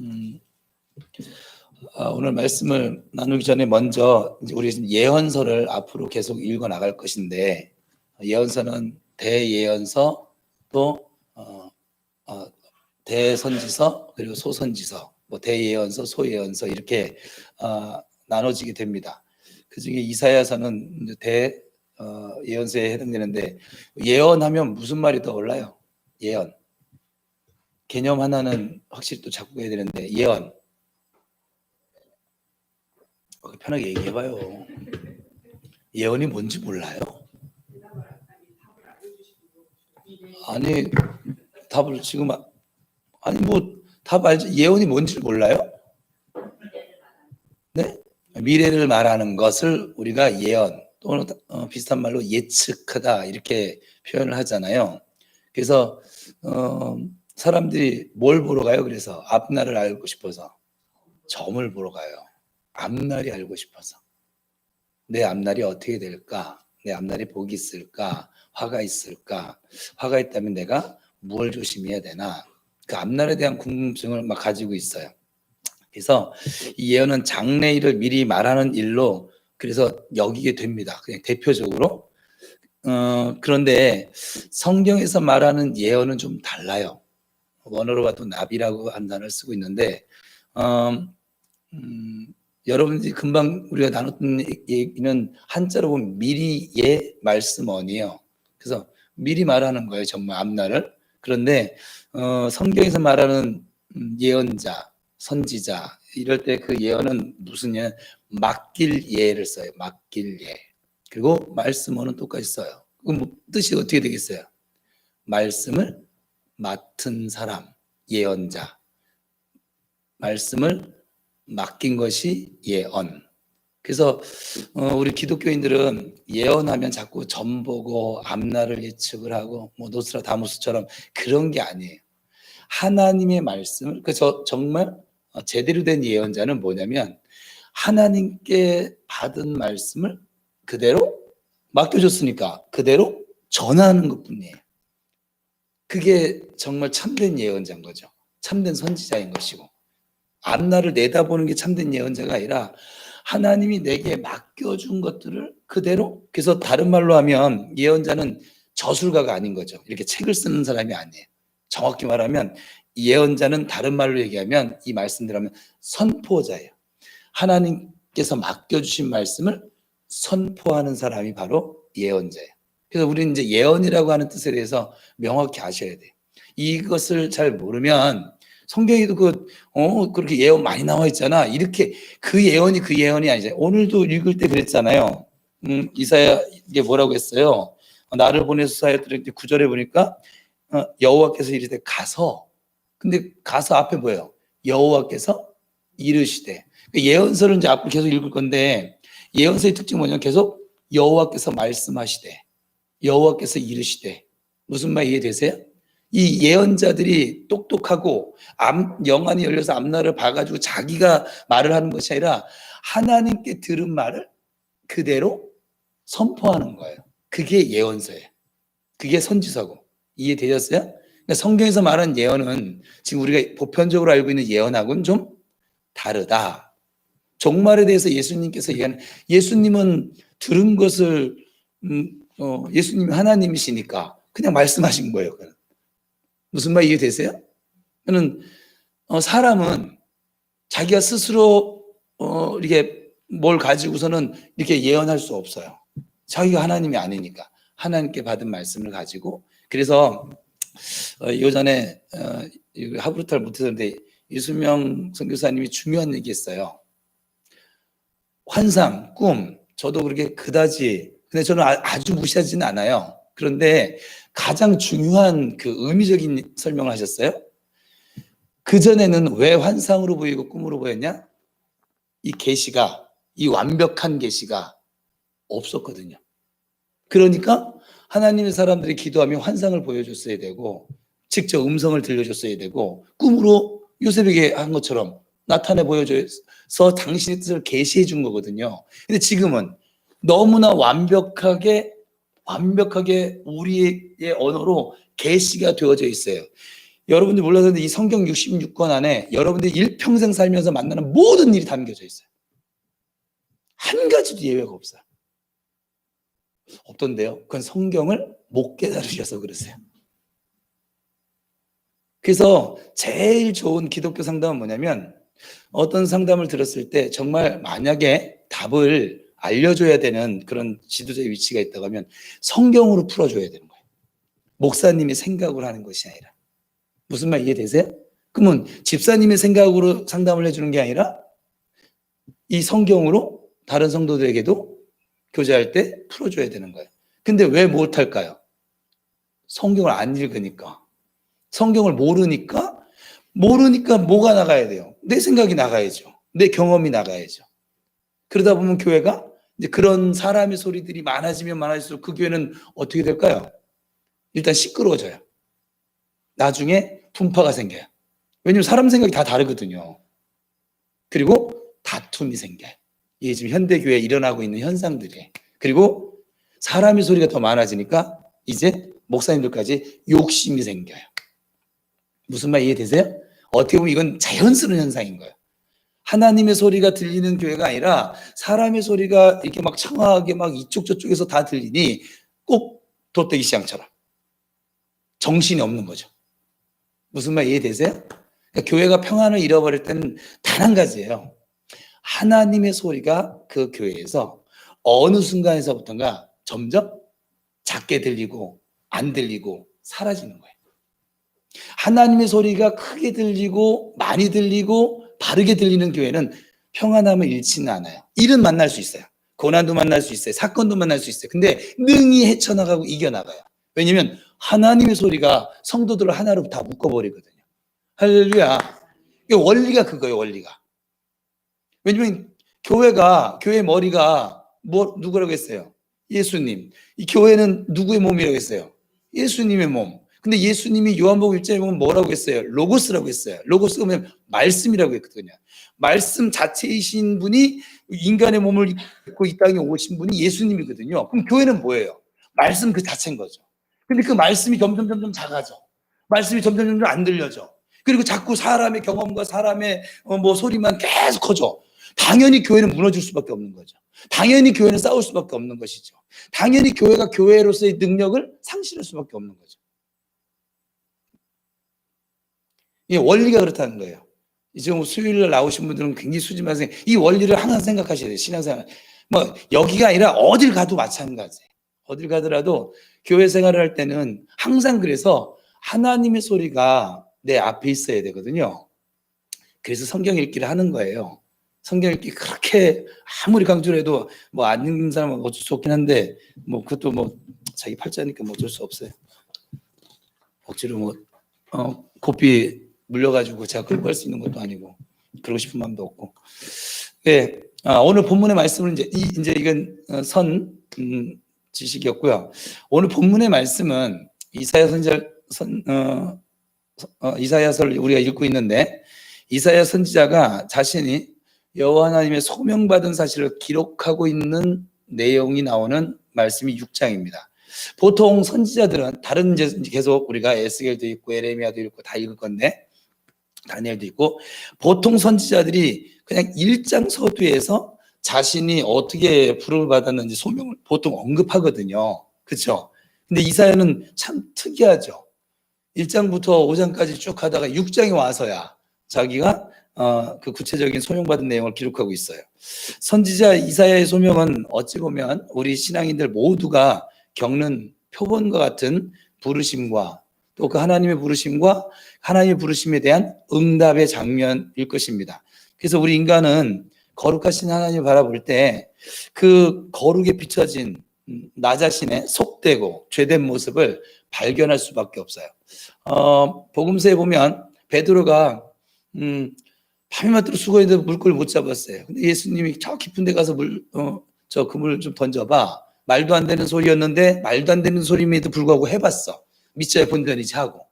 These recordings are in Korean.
음, 오늘 말씀을 나누기 전에 먼저 우리 예언서를 앞으로 계속 읽어 나갈 것인데, 예언서는 대예언서 또 대선지서 그리고 소선지서, 뭐 대예언서, 소예언서 이렇게 나눠지게 됩니다. 그중에 이사야서는 이제 대 예언서에 해당되는데, 예언하면 무슨 말이 떠올라요? 예언. 개념 하나는 확실히 또 잡고 가야 되는데, 예언. 편하게 얘기해봐요. 예언이 뭔지 몰라요? 아니, 답을 지금 아니 뭐 답 알죠? 예언이 뭔지 몰라요? 네? 미래를 말하는 것을 우리가 예언 또는 비슷한 말로 예측하다 이렇게 표현을 하잖아요. 그래서 사람들이 뭘 보러 가요? 그래서 앞날을 알고 싶어서 점을 보러 가요. 앞날이 알고 싶어서. 내 앞날이 어떻게 될까? 내 앞날이 복이 있을까? 화가 있을까? 화가 있다면 내가 뭘 조심해야 되나? 그 앞날에 대한 궁금증을 막 가지고 있어요. 그래서 이 예언은 장래일을 미리 말하는 일로 그래서 여기게 됩니다. 그냥 대표적으로. 그런데 성경에서 말하는 예언은 좀 달라요. 원어로 봐도 나비라고 한 단어를 쓰고 있는데, 여러분들이 금방 우리가 나눴던 얘기는 한자로 보면 미리의 말씀언이에요. 그래서 미리 말하는 거예요, 정말 앞날을. 그런데 성경에서 말하는 예언자, 선지자 이럴 때 그 예언은 무슨 예? 맡길 예를 써요. 맡길 예. 그리고 말씀언은 똑같이 써요. 그럼 뭐 뜻이 어떻게 되겠어요? 말씀을 맡은 사람, 예언자. 말씀을 맡긴 것이 예언. 그래서 우리 기독교인들은 예언하면 자꾸 점 보고 앞날을 예측을 하고 뭐 노스트라다무스처럼 그런 게 아니에요. 하나님의 말씀을 그래서 정말 제대로 된 예언자는 뭐냐면 하나님께 받은 말씀을 그대로 맡겨줬으니까 그대로 전하는 것뿐이에요. 그게 정말 참된 예언자인 거죠. 참된 선지자인 것이고. 앞날을 내다보는 게 참된 예언자가 아니라 하나님이 내게 맡겨준 것들을 그대로, 그래서 다른 말로 하면 예언자는 저술가가 아닌 거죠. 이렇게 책을 쓰는 사람이 아니에요. 정확히 말하면 예언자는 다른 말로 얘기하면 이 말씀대로 하면 선포자예요. 하나님께서 맡겨주신 말씀을 선포하는 사람이 바로 예언자예요. 그래서 우리는 이제 예언이라고 하는 뜻에 대해서 명확히 아셔야 돼요. 이것을 잘 모르면 성경에도 그렇게 예언 많이 나와 있잖아. 이렇게 그 예언이 아니잖아요. 오늘도 읽을 때 그랬잖아요. 이사야 이게 뭐라고 했어요? 나를 보내서 사였더니 9절에 보니까 여호와께서 이르되 가서, 근데 가서 앞에 뭐예요? 여호와께서 이르시되. 예언서를 이제 앞으로 계속 읽을 건데 예언서의 특징이 뭐냐면 계속 여호와께서 말씀하시되, 여호와께서 이르시되. 무슨 말 이해되세요? 이 예언자들이 똑똑하고 영안이 열려서 앞날을 봐가지고 자기가 말을 하는 것이 아니라 하나님께 들은 말을 그대로 선포하는 거예요. 그게 예언서예요. 그게 선지서고. 이해되셨어요? 그러니까 성경에서 말하는 예언은 지금 우리가 보편적으로 알고 있는 예언하고는 좀 다르다. 종말에 대해서 예수님께서 얘기하는, 예수님은 들은 것을 예수님이 하나님이시니까 그냥 말씀하신 거예요. 무슨 말 이해되세요? 저는 사람은 자기가 스스로 이렇게 뭘 가지고서는 이렇게 예언할 수 없어요. 자기가 하나님이 아니니까 하나님께 받은 말씀을 가지고. 그래서 예전에 하브루타를 못했는데 이수명 선교사님이 중요한 얘기했어요. 환상, 꿈, 저도 그렇게 그다지, 근데 저는 아주 무시하지는 않아요. 그런데 가장 중요한 그 의미적인 설명을 하셨어요. 그전에는 왜 환상으로 보이고 꿈으로 보였냐? 이 계시가, 이 완벽한 계시가 없었거든요. 그러니까 하나님의 사람들이 기도하면 환상을 보여줬어야 되고 직접 음성을 들려줬어야 되고 꿈으로 요셉에게 한 것처럼 나타내 보여줘서 당신의 뜻을 계시해 준 거거든요. 근데 지금은 너무나 완벽하게 우리의 언어로 계시가 되어져 있어요. 여러분들 몰라서 이 성경 66권 안에 여러분들이 일평생 살면서 만나는 모든 일이 담겨져 있어요. 한 가지도 예외가 없어요. 없던데요. 그건 성경을 못 깨달으셔서 그러세요. 그래서 제일 좋은 기독교 상담은 뭐냐면, 어떤 상담을 들었을 때 정말 만약에 답을 알려줘야 되는 그런 지도자의 위치가 있다고 하면 성경으로 풀어줘야 되는 거예요. 목사님이 생각을 하는 것이 아니라. 무슨 말 이해되세요? 그러면 집사님의 생각으로 상담을 해주는 게 아니라 이 성경으로 다른 성도들에게도 교제할 때 풀어줘야 되는 거예요. 근데 왜 못할까요? 성경을 안 읽으니까. 성경을 모르니까 뭐가 나가야 돼요? 내 생각이 나가야죠. 내 경험이 나가야죠. 그러다 보면 교회가 이제 그런 사람의 소리들이 많아지면 많아질수록 그 교회는 어떻게 될까요? 일단 시끄러워져요. 나중에 분파가 생겨요. 왜냐면 사람 생각이 다 다르거든요. 그리고 다툼이 생겨요. 이게 지금 현대교회에 일어나고 있는 현상들이에요. 그리고 사람의 소리가 더 많아지니까 이제 목사님들까지 욕심이 생겨요. 무슨 말 이해되세요? 어떻게 보면 이건 자연스러운 현상인 거예요. 하나님의 소리가 들리는 교회가 아니라 사람의 소리가 이렇게 막 청아하게 막 이쪽 저쪽에서 다 들리니 꼭 돗대기 시장처럼 정신이 없는 거죠. 무슨 말 이해되세요? 그러니까 교회가 평안을 잃어버릴 때는 단 한 가지예요. 하나님의 소리가 그 교회에서 어느 순간에서부터인가 점점 작게 들리고 안 들리고 사라지는 거예요. 하나님의 소리가 크게 들리고 많이 들리고 바르게 들리는 교회는 평안함을 잃지는 않아요. 일은 만날 수 있어요. 고난도 만날 수 있어요. 사건도 만날 수 있어요. 근데 능히 헤쳐나가고 이겨나가요. 왜냐하면 하나님의 소리가 성도들을 하나로 다 묶어버리거든요. 할렐루야. 원리가 그거예요. 원리가. 왜냐면 교회의 머리가 누구라고 했어요? 예수님. 이 교회는 누구의 몸이라고 했어요? 예수님의 몸. 근데 예수님이 요한복음 1장에 보면 뭐라고 했어요? 로고스라고 했어요. 로고스가 뭐냐면 말씀이라고 했거든요. 말씀 자체이신 분이 인간의 몸을 입고 이 땅에 오신 분이 예수님이거든요. 그럼 교회는 뭐예요? 말씀 그 자체인 거죠. 근데 그 말씀이 점점 작아져. 말씀이 점점 안 들려져. 그리고 자꾸 사람의 경험과 사람의 소리만 계속 커져. 당연히 교회는 무너질 수밖에 없는 거죠. 당연히 교회는 싸울 수밖에 없는 것이죠. 당연히 교회가 교회로서의 능력을 상실할 수밖에 없는 거죠. 이 원리가 그렇다는 거예요. 이제 수요일날 나오신 분들은 굉장히 수지마세요. 이 원리를 항상 생각하셔야 돼요. 신앙생활. 여기가 아니라 어딜 가도 마찬가지예요. 어딜 가더라도 교회 생활을 할 때는 항상 그래서 하나님의 소리가 내 앞에 있어야 되거든요. 그래서 성경 읽기를 하는 거예요. 성경 읽기 그렇게 아무리 강조를 해도 안 읽는 사람은 어쩔 수 없긴 한데 그것도 자기 팔자니까 어쩔 수 없어요. 억지로 고삐 물려가지고 제가 끌고 갈 수 있는 것도 아니고 그러고 싶은 마음도 없고. 네, 오늘 본문의 말씀은 이제 이건 지식이었고요. 오늘 본문의 말씀은 이사야서를 우리가 읽고 있는데 이사야 선지자가 자신이 여호와 하나님의 소명받은 사실을 기록하고 있는 내용이 나오는 말씀이 6장입니다. 보통 선지자들은 다른 이제 계속 우리가 에스겔도 있고 에레미야도 있고 다 읽을 건데 다니엘도 있고 보통 선지자들이 그냥 1장 서두에서 자신이 어떻게 부름을 받았는지 소명을 보통 언급하거든요. 그렇죠? 근데 이사야는 참 특이하죠. 1장부터 5장까지 쭉 하다가 6장에 와서야 자기가 그 구체적인 소명받은 내용을 기록하고 있어요. 선지자 이사야의 소명은 어찌 보면 우리 신앙인들 모두가 겪는 표본과 같은 부르심과 또 그 하나님의 부르심과 하나님의 부르심에 대한 응답의 장면일 것입니다. 그래서 우리 인간은 거룩하신 하나님을 바라볼 때 그 거룩에 비춰진 나 자신의 속되고 죄된 모습을 발견할 수밖에 없어요. 복음서에 보면 베드로가 밤낮으로 수고했는데 물고기를 못 잡았어요. 근데 예수님이 저 깊은 데 가서 그물 좀 던져봐. 말도 안 되는 소리였는데 말도 안 되는 소리임에도 불구하고 해봤어. 믿자야 본전이지 하고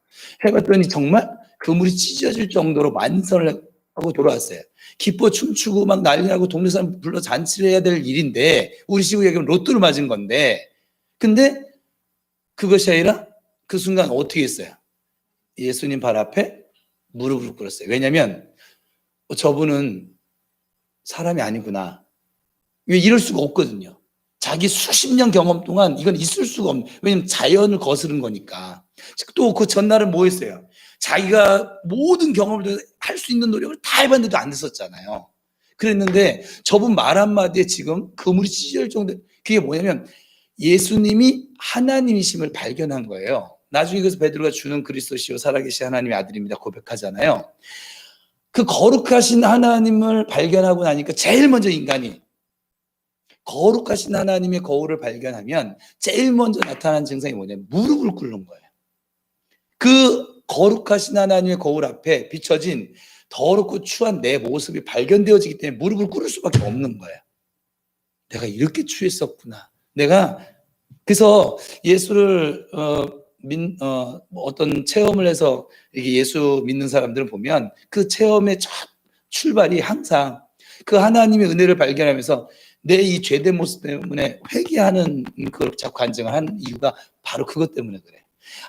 해봤더니 정말 그물이 찢어질 정도로 만선을 하고 돌아왔어요. 기뻐 춤추고 막 난리나고 동네 사람 불러 잔치를 해야 될 일인데 우리 식으로 얘기하면 로또를 맞은 건데 근데 그것이 아니라 그 순간 어떻게 했어요? 예수님 발 앞에 무릎을 꿇었어요. 왜냐하면 저분은 사람이 아니구나. 왜 이럴 수가 없거든요. 자기 수십 년 경험 동안 이건 있을 수가 없는, 왜냐면 자연을 거스른 거니까. 또 그 전날은 뭐 했어요? 자기가 모든 경험을 할 수 있는 노력을 다 해봤는데도 안 됐었잖아요. 그랬는데 저분 말 한마디에 지금 그물이 찢어질 정도. 그게 뭐냐면 예수님이 하나님이심을 발견한 거예요. 나중에 그래서 베드로가 주는 그리스도시요 살아계신 하나님의 아들입니다 고백하잖아요. 그 거룩하신 하나님을 발견하고 나니까 제일 먼저 인간이 거룩하신 하나님의 거울을 발견하면 제일 먼저 나타나는 증상이 뭐냐면 무릎을 꿇는 거예요. 그 거룩하신 하나님의 거울 앞에 비춰진 더럽고 추한 내 모습이 발견되어지기 때문에 무릎을 꿇을 수밖에 없는 거예요. 내가 이렇게 추했었구나. 내가 그래서 예수를 어떤 체험을 해서 이게 예수 믿는 사람들을 보면 그 체험의 첫 출발이 항상 그 하나님의 은혜를 발견하면서 내 이 죄된 모습 때문에 회개하는 그 자꾸 간증을 하는 이유가 바로 그것 때문에 그래.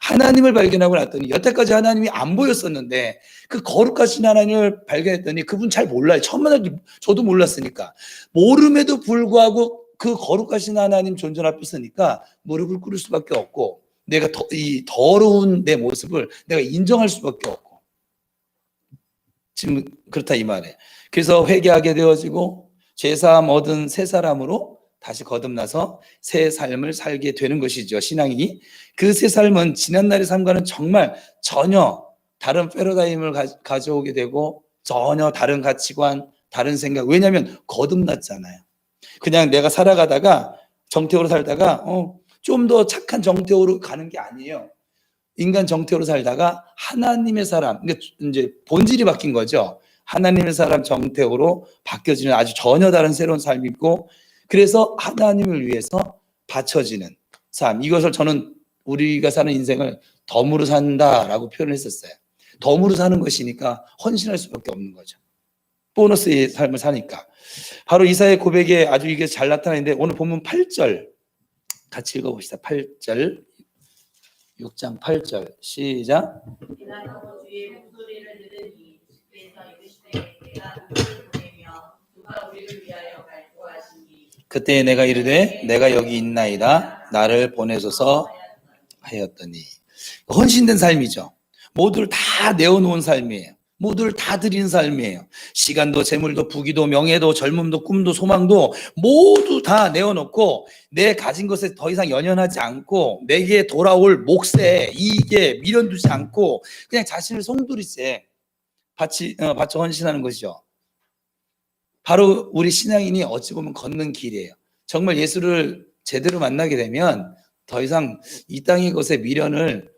하나님을 발견하고 났더니 여태까지 하나님이 안 보였었는데 그 거룩하신 하나님을 발견했더니 그분 잘 몰라요. 처음 만날 때 저도 몰랐으니까. 모름에도 불구하고 그 거룩하신 하나님 존재 앞에 서니까 무릎을 꿇을 수밖에 없고 내가 이 더러운 내 모습을 내가 인정할 수밖에 없고 지금 그렇다 이 말이에요. 그래서 회개하게 되어지고 죄사함 얻은 새 사람으로 다시 거듭나서 새 삶을 살게 되는 것이죠. 신앙이. 그 새 삶은 지난날의 삶과는 정말 전혀 다른 패러다임을 가져오게 되고 전혀 다른 가치관, 다른 생각. 왜냐하면 거듭났잖아요. 그냥 내가 살아가다가 정태호로 살다가 좀 더 착한 정태호로 가는 게 아니에요. 인간 정태호로 살다가 하나님의 사람, 그러니까 이제 본질이 바뀐 거죠. 하나님의 사람 정태호로 바뀌어지는 아주 전혀 다른 새로운 삶이고 그래서 하나님을 위해서 바쳐지는 삶. 이것을 저는 우리가 사는 인생을 덤으로 산다라고 표현을 했었어요. 덤으로 사는 것이니까 헌신할 수밖에 없는 거죠. 보너스의 삶을 사니까. 바로 이사야의 고백에 아주 이게 잘 나타나는데 오늘 본문 8절 같이 읽어봅시다. 8절 6장 8절 시작. 주의 목소리를 들으니 주께서 이르시되 내가 누구를 보내며 누가 우리를 위하여 갈구하시니 그때 내가 이르되 내가 여기 있나이다 나를 보내소서 하였더니 헌신된 삶이죠. 모두를 다 내어놓은 삶이에요. 모두를 다 드리는 삶이에요. 시간도 재물도 부귀도 명예도 젊음도 꿈도 소망도 모두 다 내어놓고 내 가진 것에 더 이상 연연하지 않고 내게 돌아올 몫에 이익에 미련 두지 않고 그냥 자신을 송두리째 바쳐 헌신하는 것이죠. 바로 우리 신앙인이 어찌 보면 걷는 길이에요. 정말 예수를 제대로 만나게 되면 더 이상 이 땅의 것에 미련을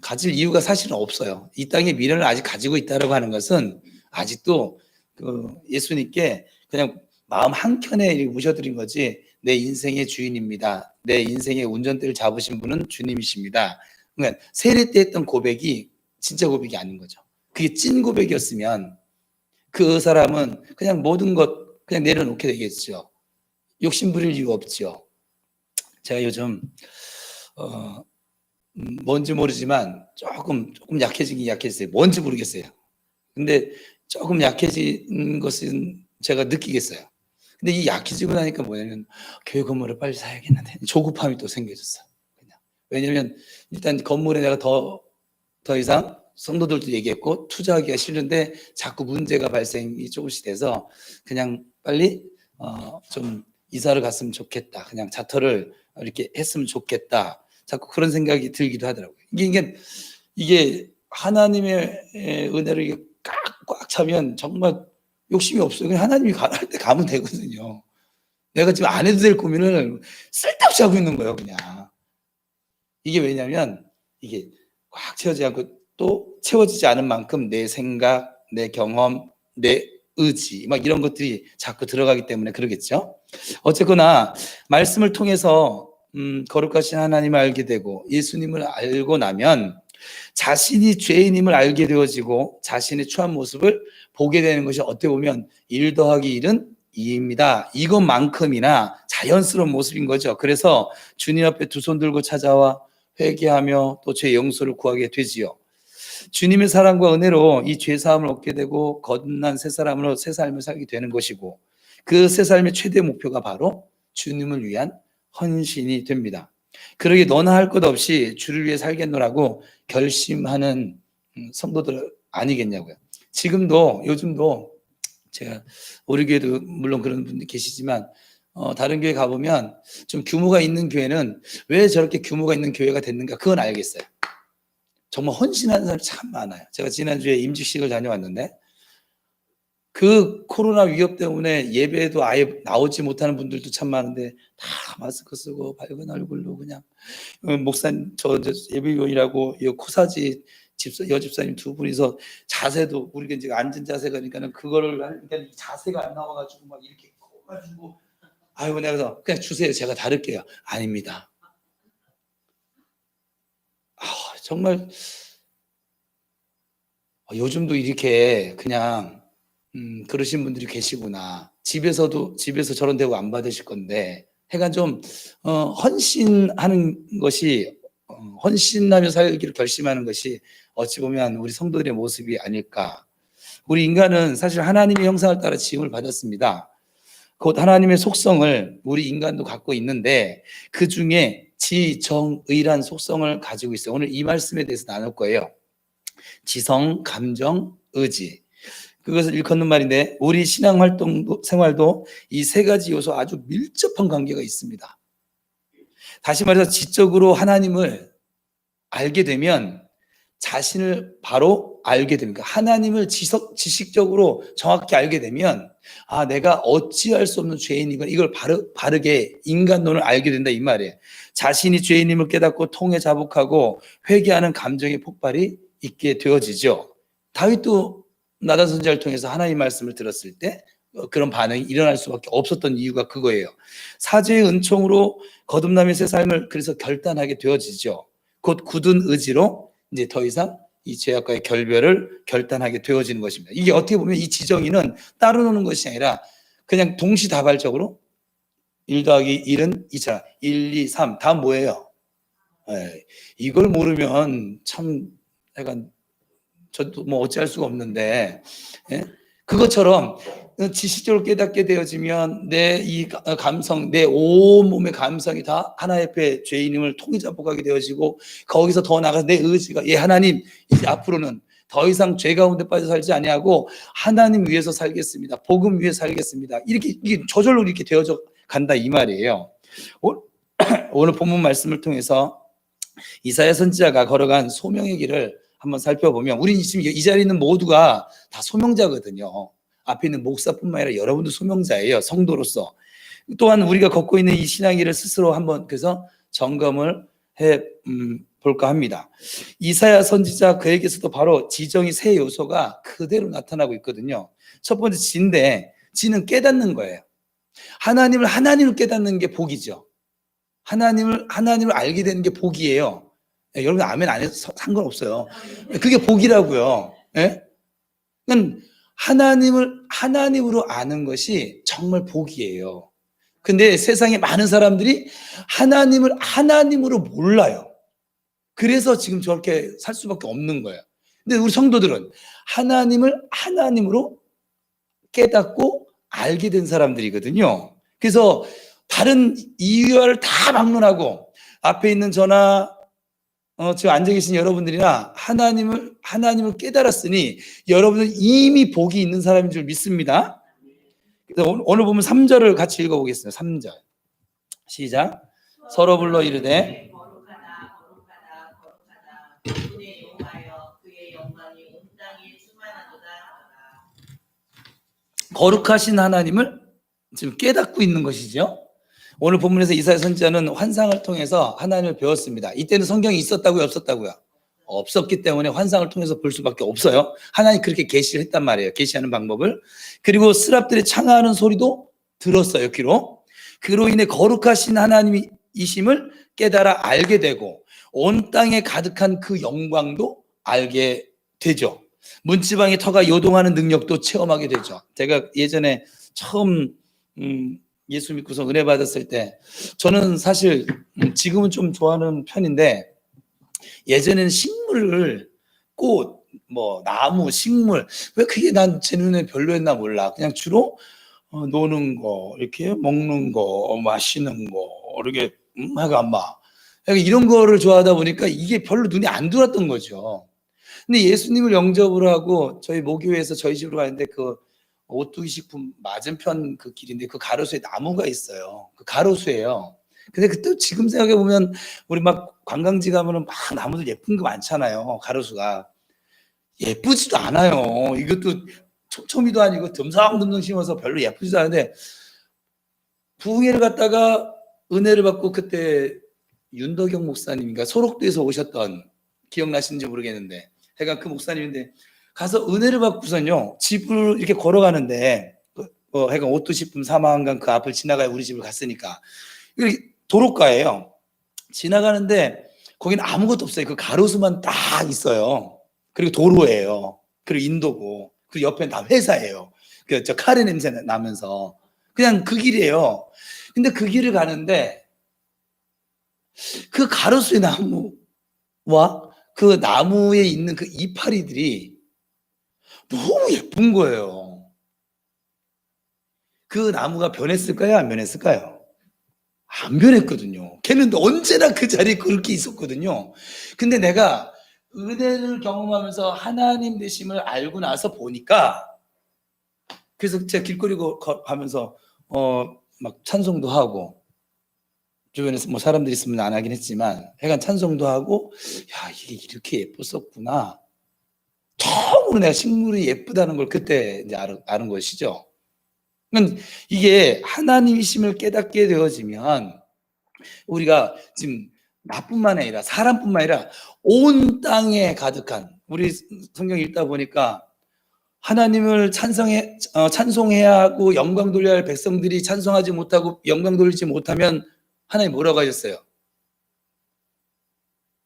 가질 이유가 사실은 없어요. 이 땅의 미련을 아직 가지고 있다고 하는 것은 아직도 그 예수님께 그냥 마음 한켠에 모셔드린 거지 내 인생의 주인입니다. 내 인생의 운전대를 잡으신 분은 주님이십니다. 그러니까 세례 때 했던 고백이 진짜 고백이 아닌 거죠. 그게 찐 고백이었으면 그 사람은 그냥 모든 것 그냥 내려놓게 되겠죠. 욕심 부릴 이유 없죠. 제가 요즘 뭔지 모르지만 조금 약해지긴 약해졌어요. 뭔지 모르겠어요. 근데 조금 약해진 것은 제가 느끼겠어요. 근데 이 약해지고 나니까 뭐냐면 교회 건물을 빨리 사야겠는데 조급함이 또 생겨졌어요. 그냥. 왜냐면 일단 건물에 내가 더 이상 성도들도 얘기했고 투자하기가 싫은데 자꾸 문제가 발생이 조금씩 돼서 그냥 빨리 좀 이사를 갔으면 좋겠다. 그냥 자터를 이렇게 했으면 좋겠다. 자꾸 그런 생각이 들기도 하더라고요. 이게 하나님의 은혜를 이게 꽉 차면 정말 욕심이 없어요. 그냥 하나님이 할 때 가면 되거든요. 내가 지금 안 해도 될 고민을 쓸데없이 하고 있는 거예요, 그냥. 이게 왜냐면 이게 꽉 채워지지 않고 또 채워지지 않은 만큼 내 생각, 내 경험, 내 의지 막 이런 것들이 자꾸 들어가기 때문에 그러겠죠. 어쨌거나 말씀을 통해서 거룩하신 하나님을 알게 되고 예수님을 알고 나면 자신이 죄인임을 알게 되어지고 자신의 추한 모습을 보게 되는 것이 어떻게 보면 1 더하기 1은 2입니다. 이것만큼이나 자연스러운 모습인 거죠. 그래서 주님 앞에 두 손 들고 찾아와 회개하며 또 죄 용서를 구하게 되지요. 주님의 사랑과 은혜로 이 죄 사함을 얻게 되고 거듭난 새 사람으로 새 삶을 살게 되는 것이고, 그 새 삶의 최대 목표가 바로 주님을 위한 헌신이 됩니다. 그러게 너나 할 것 없이 주를 위해 살겠노라고 결심하는 성도들 아니겠냐고요. 지금도 요즘도 제가 우리 교회도 물론 그런 분들 계시지만 다른 교회 가보면 좀 규모가 있는 교회는 왜 저렇게 규모가 있는 교회가 됐는가, 그건 알겠어요. 정말 헌신하는 사람이 참 많아요. 제가 지난주에 임직식을 다녀왔는데 그 코로나 위협 때문에 예배에도 아예 나오지 못하는 분들도 참 많은데 다 마스크 쓰고 밝은 얼굴로 그냥 목사님 저 예비위원이라고 코사지 여집사님 두 분이서 자세도 우리가 이제 앉은 자세가 그러니까는 그거를 하니까 이 자세가 안 나와가지고 막 이렇게 커가지고 아이고 내가 그래서 그냥 주세요, 제가 다룰게요. 아닙니다. 정말 요즘도 이렇게 그냥 그러신 분들이 계시구나. 집에서 저런 대우 안 받으실 건데 해가 좀 헌신하는 것이 헌신하며 살기를 결심하는 것이 어찌 보면 우리 성도들의 모습이 아닐까. 우리 인간은 사실 하나님의 형상을 따라 지음을 받았습니다. 곧 하나님의 속성을 우리 인간도 갖고 있는데 그 중에 지정의란 속성을 가지고 있어요. 오늘 이 말씀에 대해서 나눌 거예요. 지성, 감정, 의지. 그것을 일컫는 말인데 우리 신앙 활동도 생활도 이 세 가지 요소 아주 밀접한 관계가 있습니다. 다시 말해서 지적으로 하나님을 알게 되면 자신을 바로 알게 됩니다. 하나님을 지식적으로 정확히 알게 되면 내가 어찌할 수 없는 죄인이건 이걸 바르게 인간론을 알게 된다 이 말이에요. 자신이 죄인임을 깨닫고 통해 자복하고 회개하는 감정의 폭발이 있게 되어지죠. 다윗도 나단 선지자를 통해서 하나님의 말씀을 들었을 때 그런 반응이 일어날 수밖에 없었던 이유가 그거예요. 사죄의 은총으로 거듭남의 새 삶을 그래서 결단하게 되어지죠. 곧 굳은 의지로 이제 더 이상 이 죄악과의 결별을 결단하게 되어지는 것입니다. 이게 어떻게 보면 이 지정의는 따로 노는 것이 아니라 그냥 동시다발적으로 1 더하기 1은 2차 1, 2, 3 다 뭐예요? 이걸 모르면 참 약간 저도 뭐 어찌할 수가 없는데 그것처럼 지식적으로 깨닫게 되어지면 내 이 감성, 내 온몸의 감성이 다 하나님 앞에 죄인임을 통일자복하게 되어지고 거기서 더 나가서 내 의지가 하나님 이제 앞으로는 더 이상 죄 가운데 빠져 살지 아니하고 하나님 위해서 살겠습니다. 복음 위해 살겠습니다. 이게 저절로 이렇게 되어져 간다 이 말이에요. 오늘 본문 말씀을 통해서 이사야 선지자가 걸어간 소명의 길을 한번 살펴보면 우리 지금 이 자리에 있는 모두가 다 소명자거든요. 앞에 있는 목사뿐만 아니라 여러분도 소명자예요. 성도로서. 또한 우리가 걷고 있는 이 신앙길을 스스로 한번 그래서 점검을 해 볼까 합니다. 이사야 선지자 그에게서도 바로 지정의 세 요소가 그대로 나타나고 있거든요. 첫 번째 지인데 지는 깨닫는 거예요. 하나님을 깨닫는 게 복이죠. 하나님을 알게 되는 게 복이에요. 여러분 아멘 안 해서 상관없어요. 그게 복이라고요. 그러니까 하나님으로 아는 것이 정말 복이에요. 근데 세상에 많은 사람들이 하나님을 하나님으로 몰라요. 그래서 지금 저렇게 살 수밖에 없는 거예요. 근데 우리 성도들은 하나님을 하나님으로 깨닫고 알게 된 사람들이거든요. 그래서 다른 이유를 다 막론하고 앞에 있는 저나 지금 앉아 계신 여러분들이나 하나님을 깨달았으니 여러분은 이미 복이 있는 사람인 줄 믿습니다. 그래서 오늘 보면 3절을 같이 읽어보겠습니다. 3절 시작. 서로 불러 이르되 거룩하다 거룩하다 거룩하다 그분의 여호와여 그의 영광이 온 땅에 충만하도다 하더라. 거룩하신 하나님을 지금 깨닫고 있는 것이죠. 오늘 본문에서 이사야 선지자는 환상을 통해서 하나님을 배웠습니다. 이때는 성경이 있었다고요, 없었다고요? 없었기 때문에 환상을 통해서 볼 수밖에 없어요. 하나님이 그렇게 계시를 했단 말이에요. 계시하는 방법을. 그리고 스랍들이 창하는 소리도 들었어요, 귀로. 그로 인해 거룩하신 하나님이심을 깨달아 알게 되고 온 땅에 가득한 그 영광도 알게 되죠. 문지방의 터가 요동하는 능력도 체험하게 되죠. 제가 예전에 처음 예수 믿고서 은혜 받았을 때 저는 사실 지금은 좀 좋아하는 편인데 예전에는 식물을 꽃, 뭐 나무, 식물 왜 그게 난 제 눈에 별로였나 몰라. 그냥 주로 노는 거, 이렇게 먹는 거, 마시는 거, 이렇게 하고 안마 이런 거를 좋아하다 보니까 이게 별로 눈에 안 들어왔던 거죠. 근데 예수님을 영접을 하고 저희 모교회에서 저희 집으로 가는데 그 오뚜기 식품 맞은편 그 길인데 그 가로수에 나무가 있어요. 그 가로수예요. 근데 그때 지금 생각해 보면 우리 막 관광지 가면은 막 나무들 예쁜 거 많잖아요. 가로수가 예쁘지도 않아요. 이것도 촘촘이도 아니고 듬성듬성 심어서 별로 예쁘지도 않은데 부흥회를 갔다가 은혜를 받고 그때 윤덕영 목사님인가 소록도에서 오셨던 기억나시는지 모르겠는데 하여간 그 목사님인데 가서 은혜를 받고선요 집을 이렇게 걸어가는데 하여간 오뚜식품 사망관 그 앞을 지나가야 우리 집을 갔으니까 이렇게 도로가예요. 지나가는데 거기는 아무것도 없어요. 그 가로수만 딱 있어요. 그리고 도로예요. 그리고 인도고 그리고 옆에 다 회사예요. 그 저 카레 냄새 나면서 그냥 그 길이에요. 근데 그 길을 가는데 그 가로수의 나무와 그 나무에 있는 그 이파리들이 너무 예쁜 거예요. 그 나무가 변했을까요? 안 변했을까요? 안 변했거든요. 걔는 언제나 그 자리에 그렇게 있었거든요. 근데 내가 은혜를 경험하면서 하나님 되심을 알고 나서 보니까 그래서 제가 길거리 가면서 막 찬송도 하고 주변에서 뭐 사람들이 있으면 안 하긴 했지만 하여간 찬송도 하고 야 이게 이렇게 예뻤었구나. 처음으로 내가 식물이 예쁘다는 걸 그때 이제 아는 것이죠. 이게 하나님이심을 깨닫게 되어지면 우리가 지금 나뿐만 아니라 사람뿐만 아니라 온 땅에 가득한 우리 성경 읽다 보니까 하나님을 찬송해야 하고 영광 돌려야 할 백성들이 찬송하지 못하고 영광 돌리지 못하면 하나님 뭐라고 하셨어요?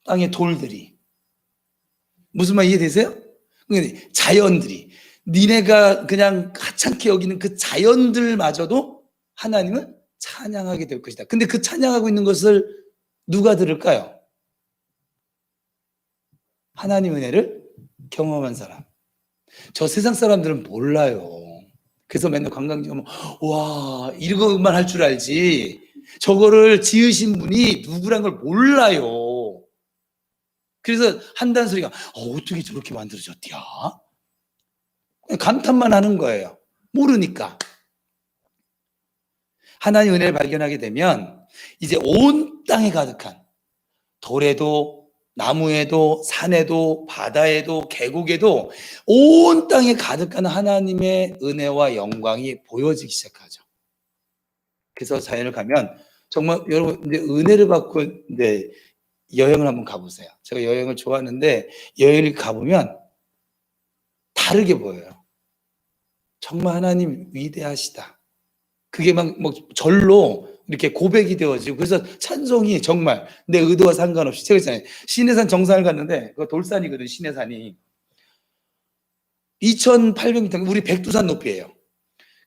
땅의 돌들이 무슨 말 이해되세요? 자연들이 니네가 그냥 하찮게 여기는 그 자연들마저도 하나님을 찬양하게 될 것이다. 근데 그 찬양하고 있는 것을 누가 들을까요? 하나님 은혜를 경험한 사람. 저 세상 사람들은 몰라요. 그래서 맨날 관광지 가면 와 이거만 할 줄 알지 저거를 지으신 분이 누구란 걸 몰라요. 그래서 한다는 소리가 어떻게 저렇게 만들어졌디야? 감탄만 하는 거예요. 모르니까. 하나님 은혜를 발견하게 되면 이제 온 땅에 가득한 돌에도 나무에도 산에도 바다에도 계곡에도 온 땅에 가득한 하나님의 은혜와 영광이 보여지기 시작하죠. 그래서 자연을 가면 정말 여러분 이제 은혜를 받고 이제 여행을 한번 가보세요. 제가 여행을 좋아하는데 여행을 가보면 다르게 보여요. 정말 하나님 위대하시다. 그게 막 절로 이렇게 고백이 되어지고 그래서 찬송이 정말 내 의도와 상관없이 제가 있잖아요. 시내산 정상을 갔는데 그 돌산이거든. 시내산이 2,800m 우리 백두산 높이에요.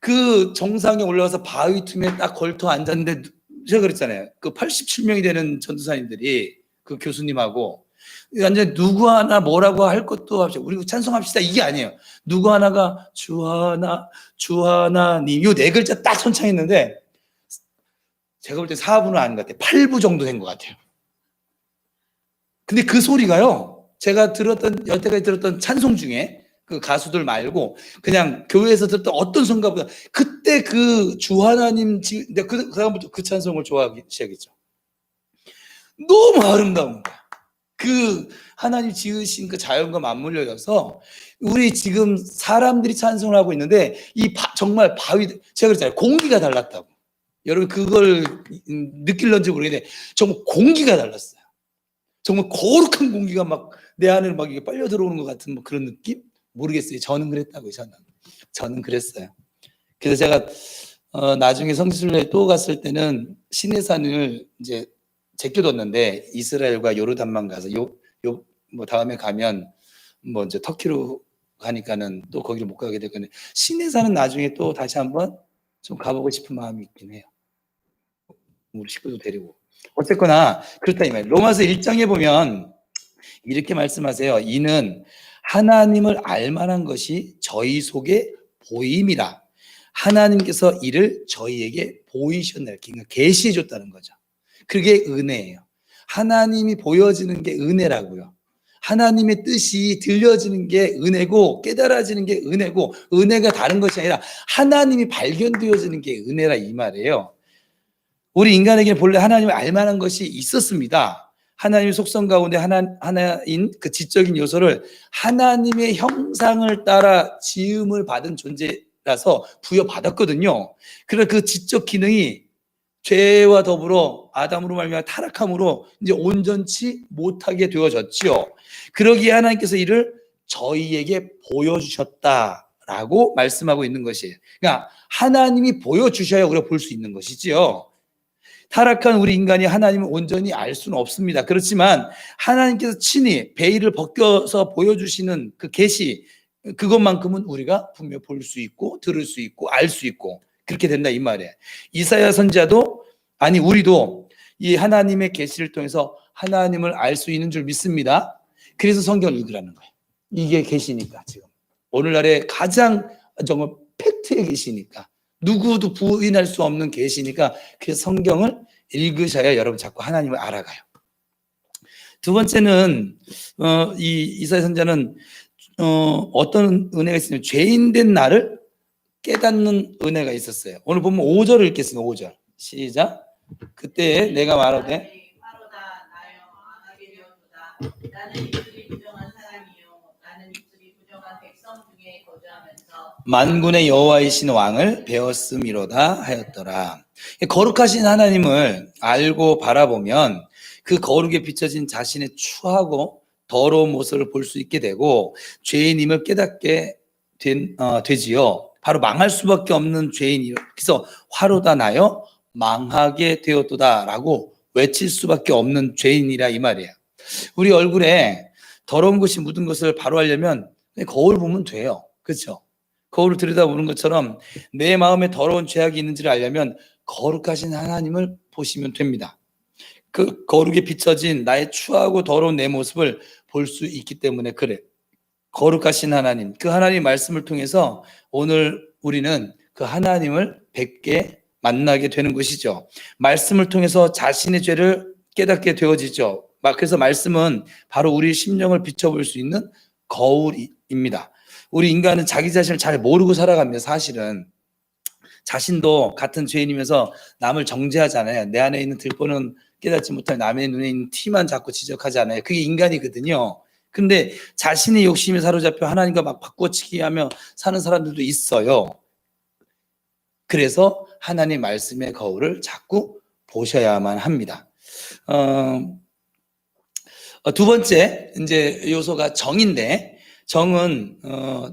그 정상에 올라가서 바위 틈에 딱 걸터 앉았는데 제가 그랬잖아요. 그 87명이 되는 전도사님들이 그 교수님하고 완전 누구 하나 뭐라고 할 것도 없이 우리 찬송합시다 이게 아니에요. 누구 하나가 주 하나님 요 네 글자 딱 선창했는데 제가 볼 때 4부는 아닌 것 같아요. 8부 정도 된 것 같아요. 근데 그 소리가요. 제가 여태까지 들었던 찬송 중에 그 가수들 말고 그냥 교회에서 들었던 어떤 성가보다 그때 그 주 하나님 그 다음부터 그 찬송을 좋아하기 시작했죠. 너무 아름다운 거야. 그 하나님 지으신 그 자연과 맞물려져서 우리 지금 사람들이 찬송을 하고 있는데 정말 바위 제가 그랬잖아요. 공기가 달랐다고. 여러분 그걸 느낄런지 모르겠는데 정말 공기가 달랐어요. 정말 거룩한 공기가 막 내 안에 막 이게 빨려 들어오는 것 같은 뭐 그런 느낌? 모르겠어요. 저는 그랬다고요. 저는 그랬어요. 그래서 제가 나중에 성지순례 또 갔을 때는 시내산을 이제 제껴뒀는데 이스라엘과 요르단만 가서 뭐 다음에 가면 뭐 이제 터키로 가니까는 또 거기를 못 가게 될 건데 시내산은 나중에 또 다시 한번 좀 가보고 싶은 마음이 있긴 해요. 우리 식구도 데리고. 어쨌거나 그렇다 이 말이에요. 로마서 1장에 보면 이렇게 말씀하세요. 이는 하나님을 알만한 것이 저희 속에 보임이라. 하나님께서 이를 저희에게 보이셨네. 그러니까 계시해 줬다는 거죠. 그게 은혜예요. 하나님이 보여지는 게 은혜라고요. 하나님의 뜻이 들려지는 게 은혜고 깨달아지는 게 은혜고, 은혜가 다른 것이 아니라 하나님이 발견되어지는 게 은혜라 이 말이에요. 우리 인간에게 본래 하나님을 알만한 것이 있었습니다. 하나님의 속성 가운데 하나인 그 지적인 요소를 하나님의 형상을 따라 지음을 받은 존재라서 부여받았거든요. 그래서 그 지적 기능이 죄와 더불어 아담으로 말미암아 타락함으로 이제 온전치 못하게 되어졌지요. 그러기에 하나님께서 이를 저희에게 보여주셨다라고 말씀하고 있는 것이에요. 그러니까 하나님이 보여주셔야 우리가 볼 수 있는 것이지요. 타락한 우리 인간이 하나님을 온전히 알 수는 없습니다. 그렇지만 하나님께서 친히 베일을 벗겨서 보여주시는 그 계시, 그것만큼은 우리가 분명히 볼 수 있고 들을 수 있고 알 수 있고 그렇게 된다 이 말이에요. 이사야 선지자도 아니 우리도 이 하나님의 계시를 통해서 하나님을 알 수 있는 줄 믿습니다. 그래서 성경을 읽으라는 거예요. 이게 계시니까 지금 오늘날에 가장 정말 팩트의 계시니까 누구도 부인할 수 없는 계시니까 그래서 성경을 읽으셔야 여러분 자꾸 하나님을 알아가요. 두 번째는 이 이사야 선지자는 어떤 은혜가 있으면 죄인된 나를 깨닫는 은혜가 있었어요. 오늘 보면 5절을 읽겠습니다. 5절 시작. 그때 내가 말하되 바로다 나여 망하게 되었도다. 나는 입술이 부정한 사람이요 나는 입술이 부정한 백성 중에 거주하면서 만군의 여호와이신 왕을 배웠음이로다 하였더라. 거룩하신 하나님을 알고 바라보면 그 거룩에 비춰진 자신의 추하고 더러운 모습을 볼 수 있게 되고 죄인임을 깨닫게 되지요. 바로 망할 수밖에 없는 죄인이요. 그래서 화로다 나여 망하게 되었도다라고 외칠 수밖에 없는 죄인이라 이 말이에요. 우리 얼굴에 더러운 것이 묻은 것을 바로 하려면 거울 보면 돼요. 그렇죠? 거울을 들여다보는 것처럼 내 마음에 더러운 죄악이 있는지를 알려면 거룩하신 하나님을 보시면 됩니다. 그 거룩에 비춰진 나의 추하고 더러운 내 모습을 볼 수 있기 때문에 그래. 거룩하신 하나님, 그 하나님 말씀을 통해서 오늘 우리는 그 하나님을 뵙게 만나게 되는 것이죠. 말씀을 통해서 자신의 죄를 깨닫게 되어지죠. 그래서 말씀은 바로 우리 심령을 비춰볼 수 있는 거울입니다. 우리 인간은 자기 자신을 잘 모르고 살아갑니다. 사실은 자신도 같은 죄인이면서 남을 정죄하잖아요. 내 안에 있는 들보는 깨닫지 못할 남의 눈에 있는 티만 자꾸 지적하잖아요. 그게 인간이거든요. 근데 자신의 욕심에 사로잡혀 하나님과 막 바꿔치기 하며 사는 사람들도 있어요. 그래서 하나님 말씀의 거울을 자꾸 보셔야만 합니다. 두 번째 이제 요소가 정인데, 정은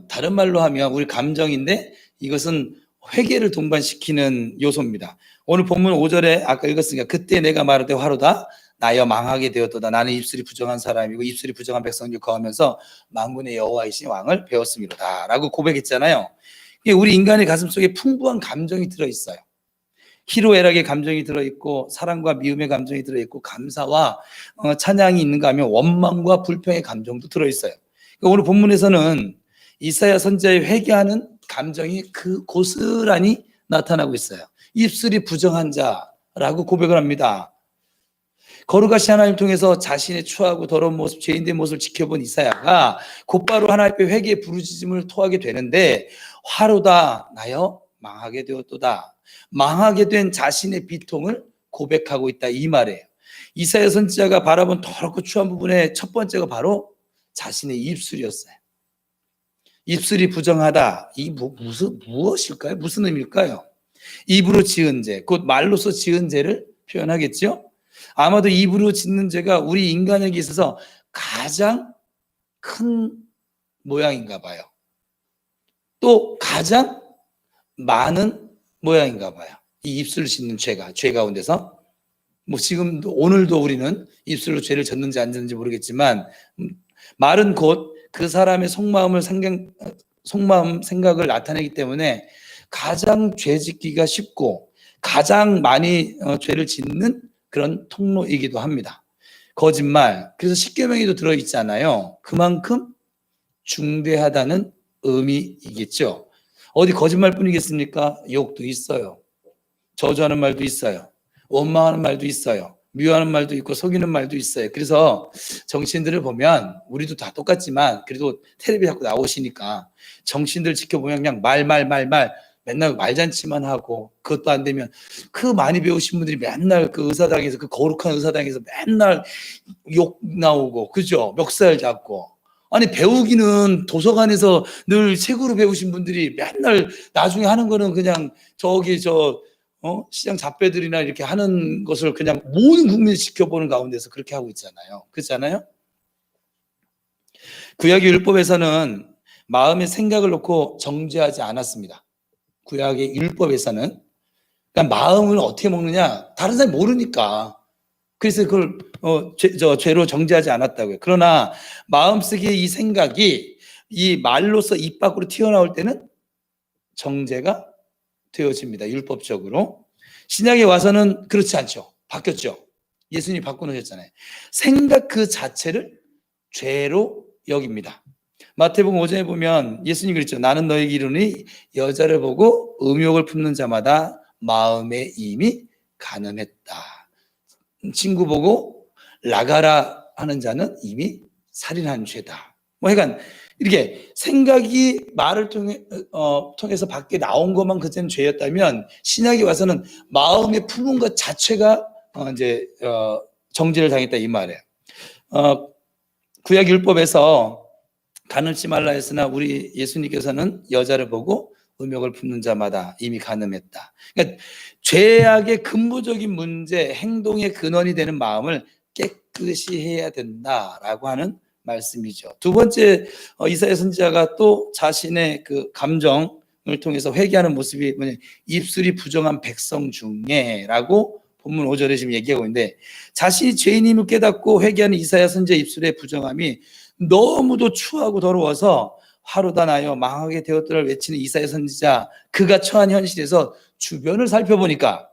다른 말로 하면 우리 감정인데 이것은 회개를 동반시키는 요소입니다. 오늘 본문 5절에 아까 읽었으니까 그때 내가 말할 때 화로다 나여 망하게 되었도다. 나는 입술이 부정한 사람이고 입술이 부정한 백성을 거하면서 만군의 여호와이신 왕을 배웠음이로다 라고 고백했잖아요. 우리 인간의 가슴 속에 풍부한 감정이 들어있어요. 희로애락의 감정이 들어있고 사랑과 미움의 감정이 들어있고 감사와 찬양이 있는가 하면 원망과 불평의 감정도 들어있어요. 오늘 본문에서는 이사야 선지자의 회개하는 감정이 그 고스란히 나타나고 있어요. 입술이 부정한 자라고 고백을 합니다. 거룩하신 하나님을 통해서 자신의 추하고 더러운 모습, 죄인된 모습을 지켜본 이사야가 곧바로 하나님 앞에 회개의 부르짖음을 토하게 되는데 화로다 나여 망하게 되었도다. 망하게 된 자신의 비통을 고백하고 있다 이 말이에요. 이사야 선지자가 바라본 더럽고 추한 부분의 첫 번째가 바로 자신의 입술이었어요. 입술이 부정하다. 이 무엇일까요? 무슨 의미일까요? 입으로 지은 죄, 곧 말로서 지은 죄를 표현하겠죠? 아마도 입으로 짓는 죄가 우리 인간에게 있어서 가장 큰 모양인가 봐요. 또 가장 많은 모양인가 봐요. 이 입술을 짓는 죄가, 죄 가운데서. 지금도, 오늘도 우리는 입술로 죄를 졌는지 안 졌는지 모르겠지만, 말은 곧 그 사람의 속마음 생각을 나타내기 때문에 가장 죄 짓기가 쉽고 가장 많이 죄를 짓는 그런 통로이기도 합니다. 거짓말. 그래서 십계명에도 들어있잖아요. 그만큼 중대하다는 의미이겠죠. 어디 거짓말뿐이겠습니까? 욕도 있어요. 저주하는 말도 있어요. 원망하는 말도 있어요. 미워하는 말도 있고 속이는 말도 있어요. 그래서 정치인들을 보면 우리도 다 똑같지만 그래도 텔레비에 자꾸 나오시니까 정치인들 지켜보면 그냥 말 맨날 말잔치만 하고 그것도 안 되면 그 많이 배우신 분들이 맨날 그 의사당에서 그 거룩한 의사당에서 맨날 욕 나오고 그죠? 멱살 잡고 아니 배우기는 도서관에서 늘 책으로 배우신 분들이 맨날 나중에 하는 거는 그냥 저기 시장 잡배들이나 이렇게 하는 것을 그냥 모든 국민이 지켜보는 가운데서 그렇게 하고 있잖아요. 그렇잖아요? 구약의 율법에서는 마음의 생각을 놓고 정죄하지 않았습니다. 구약의 율법에서는 그러니까 마음을 어떻게 먹느냐 다른 사람이 모르니까 그래서 그걸 죄로 정죄하지 않았다고요. 그러나 마음속의 이 생각이 이 말로서 입 밖으로 튀어나올 때는 정죄가 되어집니다. 율법적으로. 신약에 와서는 그렇지 않죠. 바뀌었죠. 예수님이 바꿔놓으셨잖아요. 생각 그 자체를 죄로 여깁니다. 마태복음 5장에 보면 예수님이 그랬죠. 나는 너에게 이르노니 여자를 보고 음욕을 품는 자마다 마음에 이미 간음했다. 친구 보고 나가라 하는 자는 이미 살인한 죄다. 그러니까 이렇게 생각이 말을 통해서 밖에 나온 것만 그때는 죄였다면 신약에 와서는 마음에 품은 것 자체가 정죄를 당했다 이 말이에요. 구약 율법에서 간음치 말라 했으나 우리 예수님께서는 여자를 보고 음욕을 품는 자마다 이미 간음했다. 그러니까 죄악의 근본적인 문제, 행동의 근원이 되는 마음을 깨끗이 해야 된다라고 하는 말씀이죠. 두 번째 이사야 선지자가 또 자신의 그 감정을 통해서 회개하는 모습이 뭐냐, 입술이 부정한 백성 중에라고 본문 5절에 지금 얘기하고 있는데 자신이 죄인임을 깨닫고 회개하는 이사야 선지자 입술의 부정함이 너무도 추하고 더러워서 화로다 나여 망하게 되었더라 외치는 이사야 선지자 그가 처한 현실에서 주변을 살펴보니까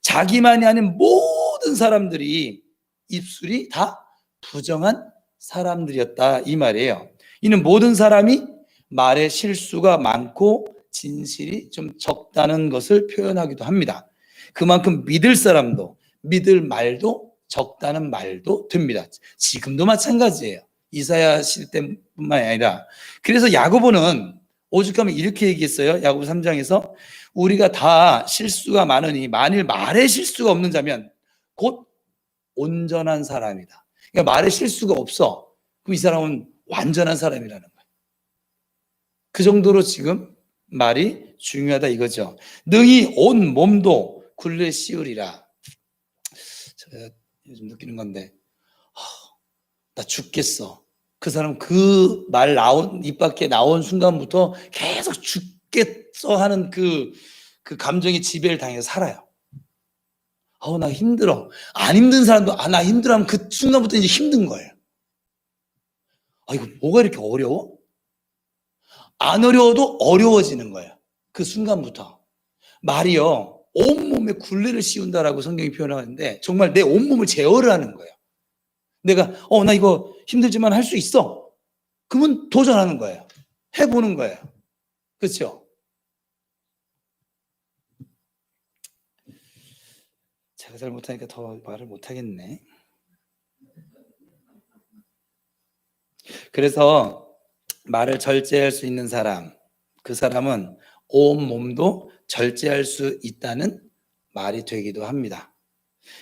자기만이 아닌 모든 사람들이 입술이 다 부정한 사람들이었다 이 말이에요. 이는 모든 사람이 말에 실수가 많고 진실이 좀 적다는 것을 표현하기도 합니다. 그만큼 믿을 사람도 믿을 말도 적다는 말도 됩니다. 지금도 마찬가지예요. 이사야 시대 때뿐만 아니라. 그래서 야고보는 오죽하면 이렇게 얘기했어요. 야고보 3장에서 우리가 다 실수가 많으니 만일 말에 실수가 없는 자면 곧 온전한 사람이다. 그러니까 말에 실수가 없어. 그럼 이 사람은 완전한 사람이라는 거예요. 그 정도로 지금 말이 중요하다 이거죠. 능히 온 몸도 굴레 씌우리라. 제가 요즘 느끼는 건데 나 죽겠어. 그 사람 그 말 입 밖에 나온 순간부터 계속 죽겠어 하는 그 감정이 지배를 당해서 살아요. 나 힘들어. 안 힘든 사람도 나 힘들어 하면 그 순간부터 이제 힘든 거예요. 이거 뭐가 이렇게 어려워? 안 어려워도 어려워지는 거예요. 그 순간부터. 말이요. 온몸에 굴레를 씌운다라고 성경이 표현하는데 정말 내 온몸을 제어를 하는 거예요. 내가 나 이거 힘들지만 할 수 있어. 그러면 도전하는 거예요. 해보는 거예요. 그렇죠? 제가 잘 못하니까 더 말을 못하겠네. 그래서 말을 절제할 수 있는 사람, 그 사람은 온 몸도 절제할 수 있다는 말이 되기도 합니다.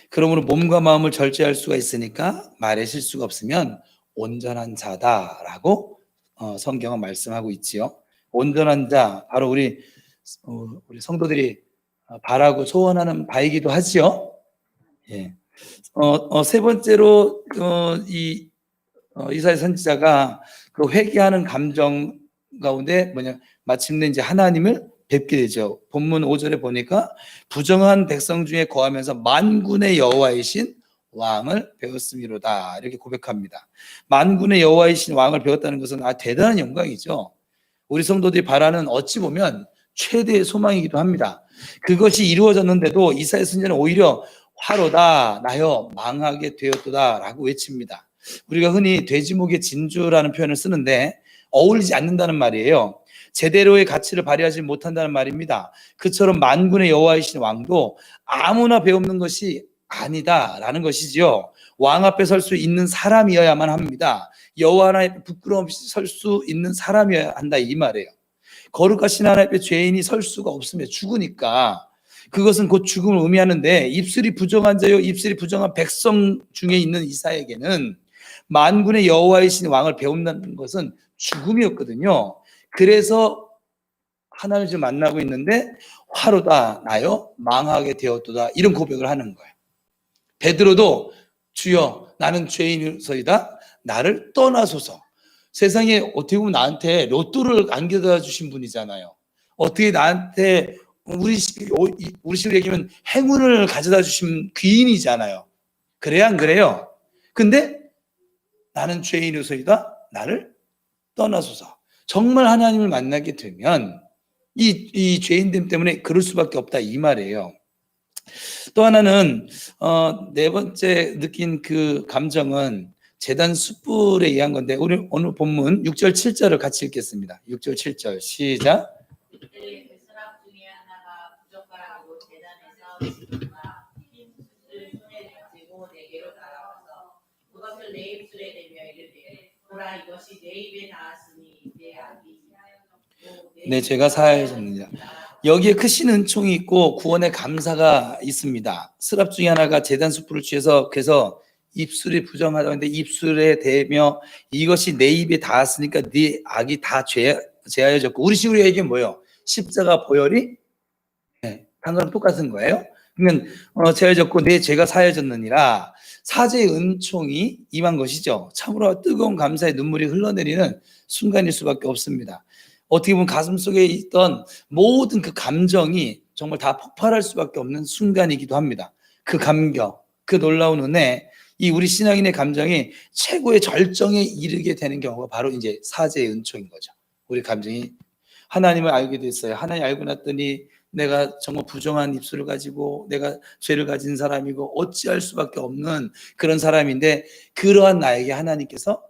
그러므로 몸과 마음을 절제할 수가 있으니까 말에 실수가 없으면 온전한 자다라고 성경은 말씀하고 있지요. 온전한 자, 바로 우리 성도들이 바라고 소원하는 바이기도 하지요. 예. 세 번째로 이사야 선지자가 그 회개하는 감정 가운데 마침내 이제 하나님을 뵙게 되죠. 본문 5절에 보니까 부정한 백성 중에 거하면서 만군의 여호와이신 왕을 배웠음이로다 이렇게 고백합니다. 만군의 여호와이신 왕을 배웠다는 것은 대단한 영광이죠. 우리 성도들이 바라는 어찌 보면 최대의 소망이기도 합니다. 그것이 이루어졌는데도 이사야 선지자는 오히려 화로다 나여 망하게 되었도다 라고 외칩니다. 우리가 흔히 돼지목의 진주라는 표현을 쓰는데 어울리지 않는다는 말이에요. 제대로의 가치를 발휘하지 못한다는 말입니다. 그처럼 만군의 여호와이신 왕도 아무나 배우는 것이 아니다라는 것이지요. 왕 앞에 설 수 있는 사람이어야만 합니다. 여호와 하나님 앞에 부끄러움 없이 설 수 있는 사람이어야 한다 이 말이에요. 거룩하신 하나님 앞에 죄인이 설 수가 없으면 죽으니까 그것은 곧 죽음을 의미하는데 입술이 부정한 자요 입술이 부정한 백성 중에 있는 이사에게는 만군의 여호와이신 왕을 배운다는 것은 죽음이었거든요. 그래서 하나님을 지금 만나고 있는데 화로다 나여 망하게 되었도다 이런 고백을 하는 거예요. 베드로도 주여 나는 죄인이소이다 나를 떠나소서. 세상에 어떻게 보면 나한테 로또를 안겨다 주신 분이잖아요. 어떻게 나한테 우리 식으로 얘기하면 행운을 가져다 주신 귀인이잖아요. 그래야 안 그래요? 근데 나는 죄인이소이다 나를 떠나소서. 정말 하나님을 만나게 되면 이 죄인됨 때문에 그럴 수밖에 없다 이 말이에요. 또 하나는 네 번째 느낀 그 감정은 제단 숯불에 의한 건데 우리 오늘 본문 6절 7절을 같이 읽겠습니다. 6절 7절 시작. 그때 그 사람 중에 하나가 부젓가락으로 제단에서 지금과 흰 숯을 손에 쥐고 내게로 날아와서 그것을 내 입술에 대며 이르되 보라 이것이 내 입에 닿았으니 내 악이 네, 제가 사하였습니다. 여기에 크신 은총이 있고 구원의 감사가 있습니다. 스랍 중에 하나가 제단 숯불을 취해서 그래서 입술이 부정하다는데 입술에 대며 이것이 내 입에 닿았으니까 네 악이 다 제하여졌고 우리 식으로 얘기하면 뭐예요? 십자가 보혈이 네, 방금 똑같은 거예요. 그러면 제하여졌고 내 죄가 사하여졌느니라 사죄의 은총이 임한 것이죠. 참으로 뜨거운 감사의 눈물이 흘러내리는 순간일 수밖에 없습니다. 어떻게 보면 가슴 속에 있던 모든 그 감정이 정말 다 폭발할 수밖에 없는 순간이기도 합니다. 그 감격, 그 놀라운 은혜, 이 우리 신앙인의 감정이 최고의 절정에 이르게 되는 경우가 바로 이제 사죄의 은총인 거죠. 우리 감정이 하나님을 알게 됐어요. 하나님 알고 났더니 내가 정말 부정한 입술을 가지고 내가 죄를 가진 사람이고 어찌할 수밖에 없는 그런 사람인데 그러한 나에게 하나님께서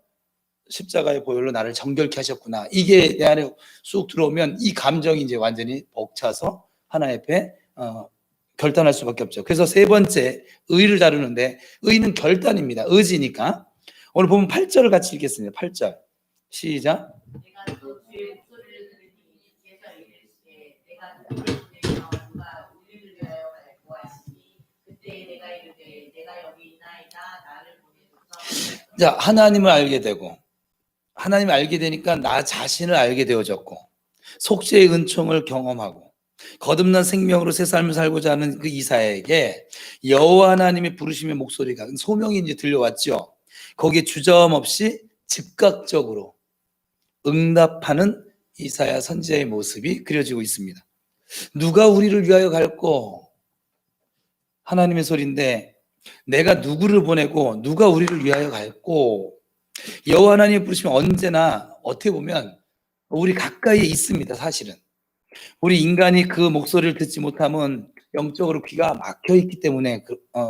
십자가의 보혈로 나를 정결케 하셨구나. 이게 내 안에 쑥 들어오면 이 감정이 이제 완전히 벅차서 하나님 앞에 결단할 수밖에 없죠. 그래서 세 번째 의를 다루는데 의는 결단입니다. 의지니까. 오늘 보면 8절을 같이 읽겠습니다. 8절 시작. 내가 또 주의 목소리를 들으니 주께서 이르시되 내가 누구를 보내며 누가 우리를 위하여 갈고 하시니 그때 내가 이르되 내가 여기 있나이다 나를 보내소서. 자, 하나님을 알게 되고 하나님을 알게 되니까 나 자신을 알게 되어졌고 속죄의 은총을 경험하고 거듭난 생명으로 새 삶을 살고자 하는 그 이사야에게 여호와 하나님의 부르심의 목소리가 소명이 이제 들려왔죠. 거기에 주저없이 즉각적으로 응답하는 이사야 선지자의 모습이 그려지고 있습니다. 누가 우리를 위하여 갈고 하나님의 소리인데 내가 누구를 보내고 누가 우리를 위하여 갈고 여호와 하나님의 부르심은 언제나 어떻게 보면 우리 가까이에 있습니다. 사실은 우리 인간이 그 목소리를 듣지 못하면 영적으로 귀가 막혀 있기 때문에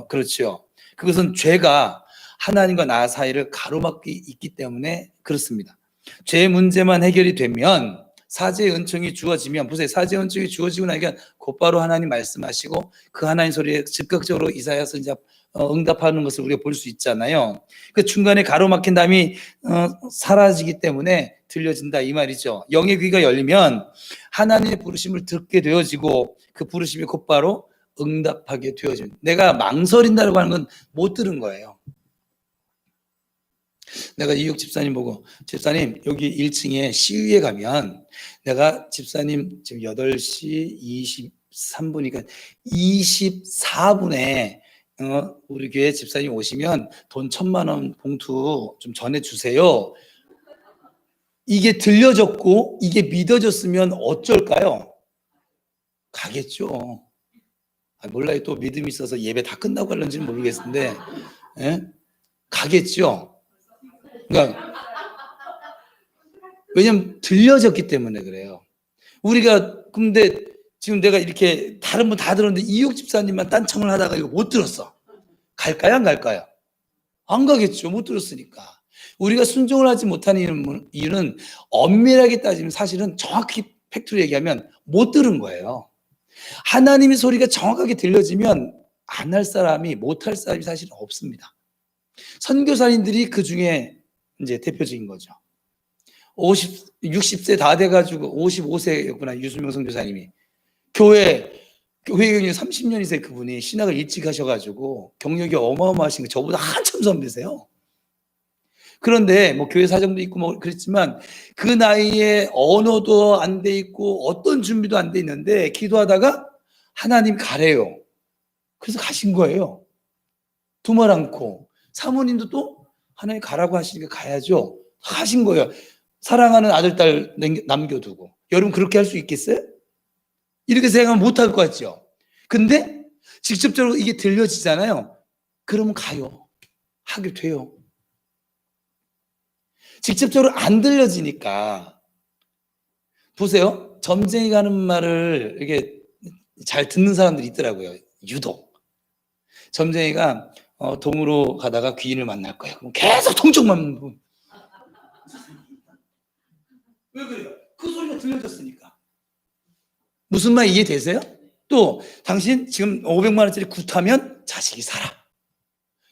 그렇죠. 그것은 죄가 하나님과 나 사이를 가로막고 있기 때문에 그렇습니다. 죄 문제만 해결이 되면 사죄의 은총이 주어지면 보세요. 사죄의 은총이 주어지고 나니까 곧바로 하나님 말씀하시고 그 하나님 소리에 즉각적으로 이사야 선지자 응답하는 것을 우리가 볼 수 있잖아요. 그 중간에 가로막힌 담이 사라지기 때문에 들려진다 이 말이죠. 영의 귀가 열리면 하나님의 부르심을 듣게 되어지고 그 부르심이 곧바로 응답하게 되어집니다. 내가 망설인다고 하는 건 못 들은 거예요. 내가 이육 집사님 보고 집사님 여기 1층에 시위에 가면 내가 집사님 지금 8시 23분이니까 24분에 우리 교회 집사님 오시면 돈 1,000만 원 봉투 좀 전해주세요. 이게 들려졌고 이게 믿어졌으면 어쩔까요? 가겠죠. 몰라요. 또 믿음이 있어서 예배 다 끝나고 갈는지는 모르겠는데 가겠죠. 그러니까 왜냐면 들려졌기 때문에 그래요. 우리가 근데 지금 내가 이렇게 다른 분 다 들었는데 이육 집사님만 딴청을 하다가 이거 못 들었어. 갈까요? 안 갈까요? 안 가겠죠. 못 들었으니까. 우리가 순종을 하지 못하는 이유는 엄밀하게 따지면 사실은 정확히 팩트로 얘기하면 못 들은 거예요. 하나님의 소리가 정확하게 들려지면 안 할 사람이 못 할 사람이 사실은 없습니다. 선교사님들이 그 중에 이제 대표적인 거죠. 60세 다 돼가지고 55세였구나 유수명 선교사님이 교회 경력 30년 이상 그분이 신학을 일찍 하셔가지고 경력이 어마어마하신 거 저보다 한참 선배세요. 그런데 뭐 교회 사정도 있고 뭐 그랬지만 그 나이에 언어도 안 돼 있고 어떤 준비도 안 돼 있는데 기도하다가 하나님 가래요. 그래서 가신 거예요. 두말 않고 사모님도 또 하나님 가라고 하시니까 가야죠. 가신 거예요. 사랑하는 아들 딸 남겨두고. 여러분 그렇게 할 수 있겠어요? 이렇게 생각하면 못할 것 같죠. 근데 직접적으로 이게 들려지잖아요. 그러면 가요. 하게 돼요. 직접적으로 안 들려지니까 보세요. 점쟁이가 하는 말을 이렇게 잘 듣는 사람들이 있더라고요. 유독 점쟁이가 동으로 가다가 귀인을 만날 거예요. 그럼 계속 통쪽만 왜 그래요? 그 소리가 들려졌으니까. 무슨 말 이해되세요? 또 당신 지금 500만 원짜리 굿하면 자식이 살아.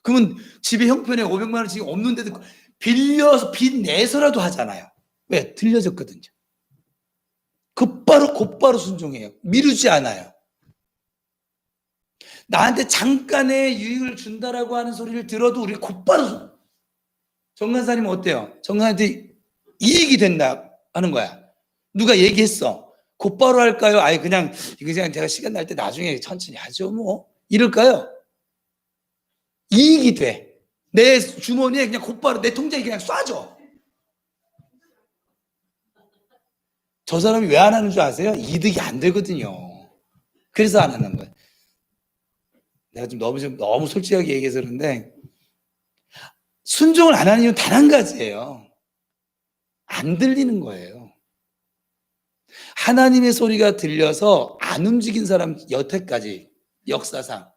그러면 집에 형편에 500만 원짜리 없는데도 빌려서 빚 내서라도 하잖아요. 왜? 들려졌거든요. 곧바로 순종해요. 미루지 않아요. 나한테 잠깐의 유익을 준다라고 하는 소리를 들어도 우리 곧바로 정간사님은 어때요? 정간사한테 이익이 된다 하는 거야. 누가 얘기했어. 곧바로 할까요? 아예 그냥 제가 시간 날 때 나중에 천천히 하죠 뭐 이럴까요? 이익이 돼. 내 주머니에 그냥 곧바로 내 통장에 그냥 쏴줘. 저 사람이 왜 안 하는 줄 아세요? 이득이 안 되거든요. 그래서 안 하는 거예요. 내가 좀 너무 솔직하게 얘기해서 그런데 순종을 안 하는 이유는 단 한 가지예요. 안 들리는 거예요. 하나님의 소리가 들려서 안 움직인 사람 여태까지 역사상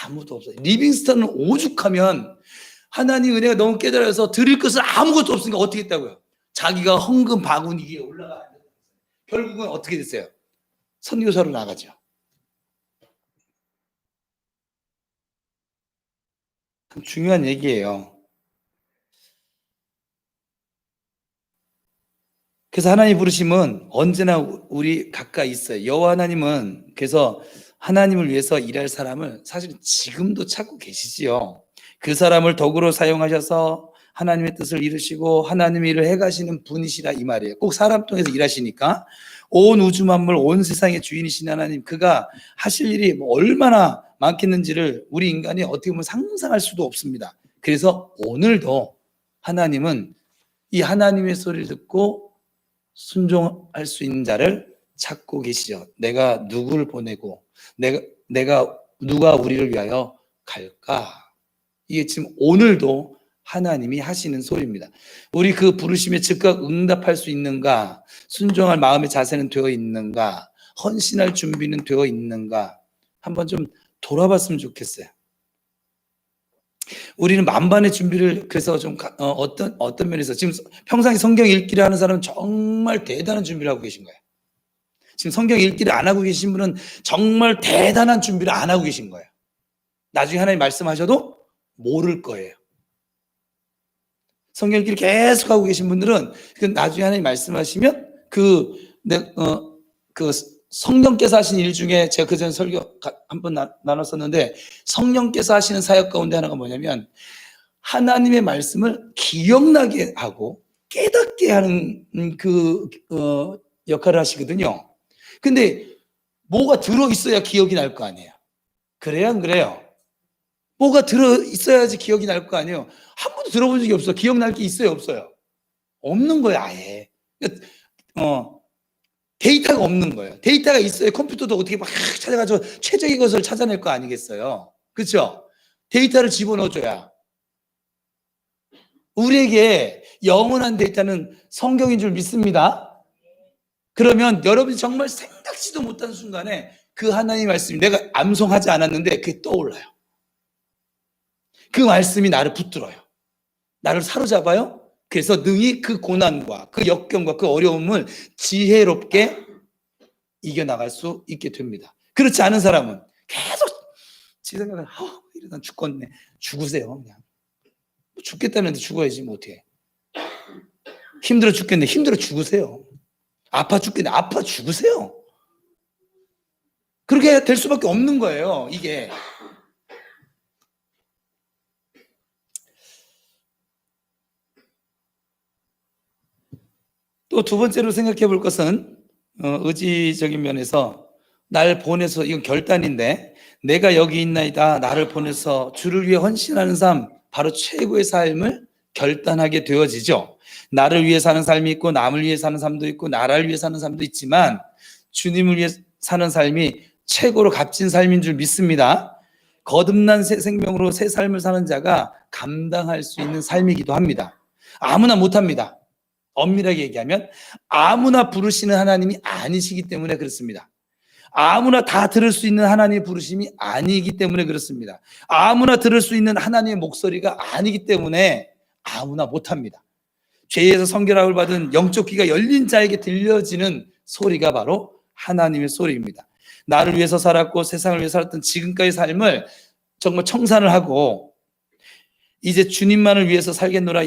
아무도 없어요. 리빙스턴은 오죽하면 하나님 은혜가 너무 깨달아서 드릴 것은 아무것도 없으니까 어떻게 했다고요? 자기가 헌금 바구니 위에 올라가야 돼요. 결국은 어떻게 됐어요? 선교사로 나가죠. 참 중요한 얘기예요. 그래서 하나님 부르심은 언제나 우리 가까이 있어요. 여호와 하나님은 그래서 하나님을 위해서 일할 사람을 사실 지금도 찾고 계시지요. 그 사람을 덕으로 사용하셔서 하나님의 뜻을 이루시고 하나님의 일을 해가시는 분이시라 이 말이에요. 꼭 사람 통해서 일하시니까 온 우주 만물 온 세상의 주인이신 하나님 그가 하실 일이 얼마나 많겠는지를 우리 인간이 어떻게 보면 상상할 수도 없습니다. 그래서 오늘도 하나님은 이 하나님의 소리를 듣고 순종할 수 있는 자를 찾고 계시죠. 내가 누구를 보내고 내가 누가 우리를 위하여 갈까? 이게 지금 오늘도 하나님이 하시는 소리입니다. 우리 그 부르심에 즉각 응답할 수 있는가? 순종할 마음의 자세는 되어 있는가? 헌신할 준비는 되어 있는가? 한번 좀 돌아봤으면 좋겠어요. 우리는 만반의 준비를 그래서 좀 어떤 면에서 지금 평상시 성경 읽기를 하는 사람은 정말 대단한 준비를 하고 계신 거예요. 지금 성경 읽기를 안 하고 계신 분은 정말 대단한 준비를 안 하고 계신 거예요. 나중에 하나님 말씀하셔도 모를 거예요. 성경 읽기를 계속 하고 계신 분들은 나중에 하나님 말씀하시면 그 성령께서 하신 일 중에 제가 그전 설교 한번 나눴었는데 성령께서 하시는 사역 가운데 하나가 뭐냐면 하나님의 말씀을 기억나게 하고 깨닫게 하는 역할을 하시거든요. 근데 뭐가 들어있어야 기억이 날 거 아니에요. 그래요? 안 그래요? 뭐가 들어있어야지 기억이 날 거 아니에요. 한 번도 들어본 적이 없어. 기억날 게 있어요? 없어요? 없는 거예요 아예. 데이터가 없는 거예요. 데이터가 있어야 컴퓨터도 어떻게 막 찾아가지고 최적의 것을 찾아낼 거 아니겠어요? 그렇죠? 데이터를 집어넣어줘야. 우리에게 영원한 데이터는 성경인 줄 믿습니다. 그러면 여러분이 정말 생각 생각지도 못한 순간에 그 하나님의 말씀이 내가 암송하지 않았는데 그게 떠올라요. 그 말씀이 나를 붙들어요. 나를 사로잡아요. 그래서 능히 그 고난과 그 역경과 그 어려움을 지혜롭게 이겨나갈 수 있게 됩니다. 그렇지 않은 사람은 계속 지 생각을 이러다 죽겠네. 죽으세요. 그냥 죽겠다는데 죽어야지 뭐 어떻게. 힘들어 죽겠네. 힘들어 죽으세요. 아파 죽겠네. 아파 죽으세요. 그렇게 될 수밖에 없는 거예요. 이게. 또 두 번째로 생각해 볼 것은 의지적인 면에서 날 보내서, 이건 결단인데, 내가 여기 있나이다 나를 보내서 주를 위해 헌신하는 삶, 바로 최고의 삶을 결단하게 되어지죠. 나를 위해 사는 삶이 있고 남을 위해 사는 삶도 있고 나라를 위해 사는 삶도 있지만 주님을 위해 사는 삶이 최고로 값진 삶인 줄 믿습니다. 거듭난 새 생명으로 새 삶을 사는 자가 감당할 수 있는 삶이기도 합니다. 아무나 못합니다. 엄밀하게 얘기하면 아무나 부르시는 하나님이 아니시기 때문에 그렇습니다. 아무나 다 들을 수 있는 하나님의 부르심이 아니기 때문에 그렇습니다. 아무나 들을 수 있는 하나님의 목소리가 아니기 때문에 아무나 못합니다. 죄에서 성결함을 받은 영적 귀가 열린 자에게 들려지는 소리가 바로 하나님의 소리입니다. 나를 위해서 살았고 세상을 위해 살았던 지금까지 삶을 정말 청산을 하고 이제 주님만을 위해서 살겠노라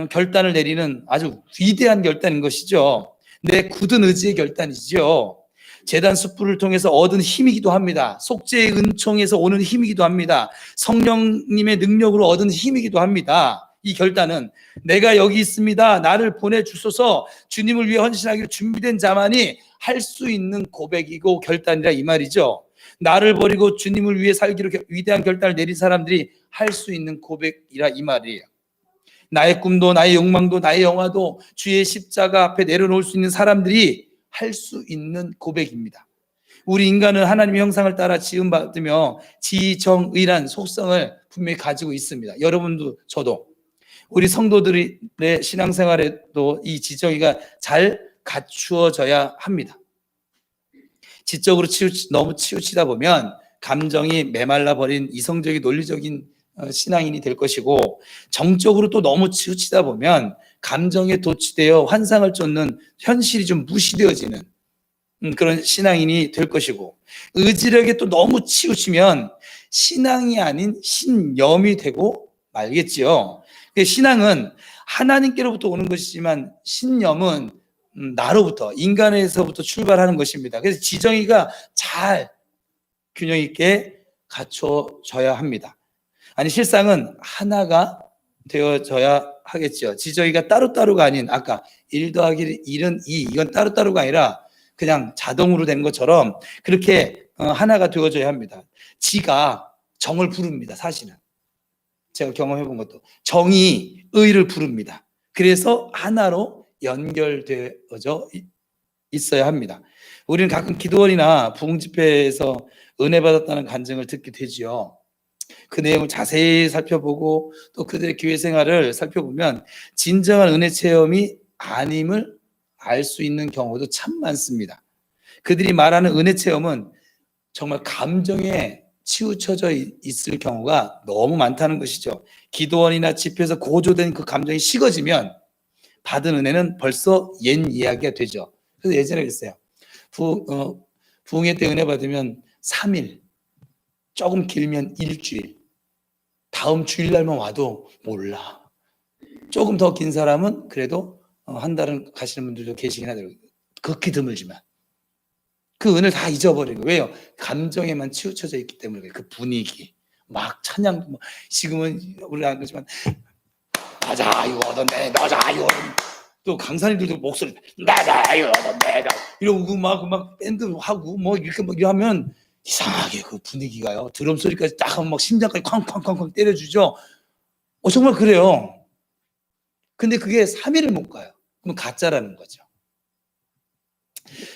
결단을 내리는 아주 위대한 결단인 것이죠. 내 굳은 의지의 결단이죠. 제단 숯불을 통해서 얻은 힘이기도 합니다. 속죄의 은총에서 오는 힘이기도 합니다. 성령님의 능력으로 얻은 힘이기도 합니다. 이 결단은 내가 여기 있습니다. 나를 보내주소서. 주님을 위해 헌신하기로 준비된 자만이 할 수 있는 고백이고 결단이라 이 말이죠. 나를 버리고 주님을 위해 살기로 위대한 결단을 내린 사람들이 할 수 있는 고백이라 이 말이에요. 나의 꿈도 나의 욕망도 나의 영화도 주의 십자가 앞에 내려놓을 수 있는 사람들이 할 수 있는 고백입니다. 우리 인간은 하나님의 형상을 따라 지음받으며 지정의란 속성을 분명히 가지고 있습니다. 여러분도 저도 우리 성도들의 신앙생활에도 이 지정의가 잘 갖추어져야 합니다. 지적으로 너무 치우치다 보면 감정이 메말라 버린 이성적인 논리적인 신앙인이 될 것이고, 정적으로 또 너무 치우치다 보면 감정에 도취되어 환상을 쫓는 현실이 좀 무시되어지는 그런 신앙인이 될 것이고, 의지력에 또 너무 치우치면 신앙이 아닌 신념이 되고 말겠지요. 신앙은 하나님께로부터 오는 것이지만 신념은 나로부터, 인간에서부터 출발하는 것입니다. 그래서 지정의가 잘 균형 있게 갖춰져야 합니다. 아니, 실상은 하나가 되어져야 하겠죠. 지정의가 따로따로가 아닌, 아까 1 더하기 1은 2, 이건 따로따로가 아니라 그냥 자동으로 된 것처럼 그렇게 하나가 되어져야 합니다. 지가 정을 부릅니다. 사실은 제가 경험해 본 것도 정이 의를 부릅니다. 그래서 하나로 연결되어져 있어야 합니다. 우리는 가끔 기도원이나 부흥집회에서 은혜 받았다는 간증을 듣게 되지요. 그 내용을 자세히 살펴보고 또 그들의 교회 생활을 살펴보면 진정한 은혜 체험이 아님을 알 수 있는 경우도 참 많습니다. 그들이 말하는 은혜 체험은 정말 감정에 치우쳐져 있을 경우가 너무 많다는 것이죠. 기도원이나 집회에서 고조된 그 감정이 식어지면 받은 은혜는 벌써 옛 이야기가 되죠. 그래서 예전에 그랬어요. 부흥회 때 은혜 받으면 3일, 조금 길면 일주일, 다음 주일날만 와도 몰라. 조금 더 긴 사람은 그래도 한 달은 가시는 분들도 계시긴 하더라고요. 극히 드물지만 그 은혜를 다 잊어버리고. 왜요? 감정에만 치우쳐져 있기 때문에 그래요. 그 분위기 막 찬양, 지금은 우리가 안 그러지만 나자유 얻었네, 나자유 또 강사님들도 목소리 나자유 얻었네 이러고 막 밴드 하고 뭐 이렇게 막 하면 이상하게 그 분위기가요. 드럼 소리까지 딱 하면 막 심장까지 쾅쾅쾅쾅 때려주죠. 정말 그래요. 근데 그게 3일을 못 가요. 그럼 가짜라는 거죠.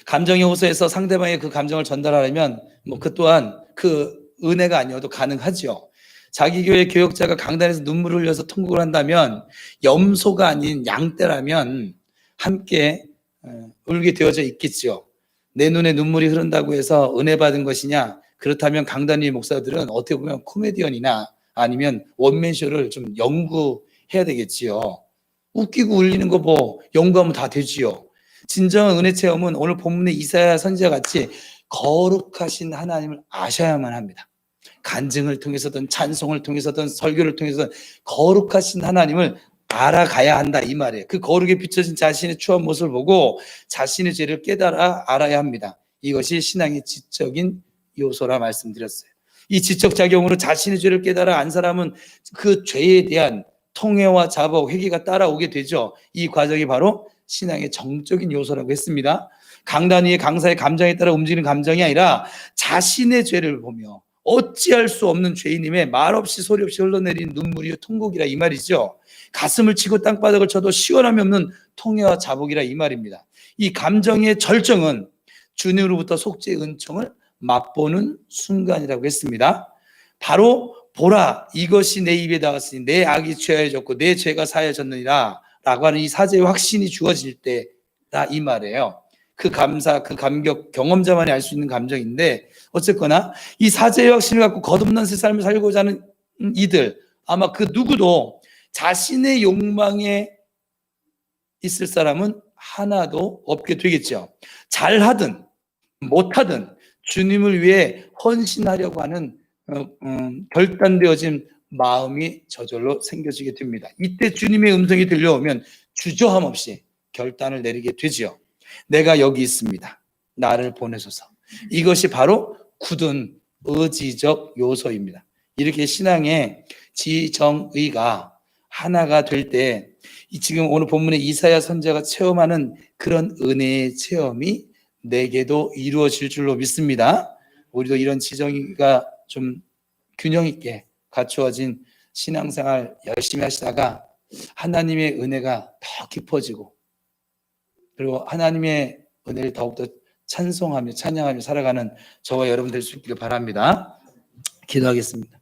감정의 호소에서 상대방의 그 감정을 전달하려면 그 또한 그 은혜가 아니어도 가능하죠. 자기 교회 교역자가 강단에서 눈물을 흘려서 통곡을 한다면, 염소가 아닌 양떼라면 함께 울게 되어져 있겠죠. 내 눈에 눈물이 흐른다고 해서 은혜 받은 것이냐? 그렇다면 강단위 목사들은 어떻게 보면 코미디언이나 아니면 원맨쇼를 좀 연구해야 되겠지요. 웃기고 울리는 거 뭐 연구하면 다 되지요. 진정한 은혜 체험은 오늘 본문의 이사야 선지자 같이 거룩하신 하나님을 아셔야만 합니다. 간증을 통해서든 찬송을 통해서든 설교를 통해서든 거룩하신 하나님을 알아가야 한다 이 말이에요. 그 거룩에 비춰진 자신의 추한 모습을 보고 자신의 죄를 깨달아 알아야 합니다. 이것이 신앙의 지적인 요소라 말씀드렸어요. 이 지적 작용으로 자신의 죄를 깨달아 안 사람은 그 죄에 대한 통회와 자복, 회개가 따라오게 되죠. 이 과정이 바로 신앙의 정적인 요소라고 했습니다. 강단 위의 강사의 감정에 따라 움직이는 감정이 아니라 자신의 죄를 보며 어찌할 수 없는 죄인임에 말없이 소리 없이 흘러내리는 눈물이 통곡이라 이 말이죠. 가슴을 치고 땅바닥을 쳐도 시원함이 없는 통회와 자복이라 이 말입니다. 이 감정의 절정은 주님으로부터 속죄의 은총을 맛보는 순간이라고 했습니다. 바로 보라 이것이 내 입에 닿았으니 내 악이 죄하여졌고 내 죄가 사하여졌느니라 라고 하는 이 사죄의 확신이 주어질 때다 이 말이에요. 그 감사, 그 감격, 경험자만이 알 수 있는 감정인데 어쨌거나 이 사죄의 확신을 갖고 거듭난 새 삶을 살고자 하는 이들 아마 그 누구도 자신의 욕망에 있을 사람은 하나도 없게 되겠죠. 잘하든 못하든 주님을 위해 헌신하려고 하는 결단되어진 마음이 저절로 생겨지게 됩니다. 이때 주님의 음성이 들려오면 주저함 없이 결단을 내리게 되지요. 내가 여기 있습니다. 나를 보내소서. 이것이 바로 굳은 의지적 요소입니다. 이렇게 신앙의 지정의가 하나가 될 때 지금 오늘 본문의 이사야 선지자가 체험하는 그런 은혜의 체험이 내게도 이루어질 줄로 믿습니다. 우리도 이런 지정의가 좀 균형 있게 갖추어진 신앙생활 열심히 하시다가 하나님의 은혜가 더 깊어지고 그리고 하나님의 은혜를 더욱더 찬송하며 찬양하며 살아가는 저와 여러분 될 수 있기를 바랍니다. 기도하겠습니다.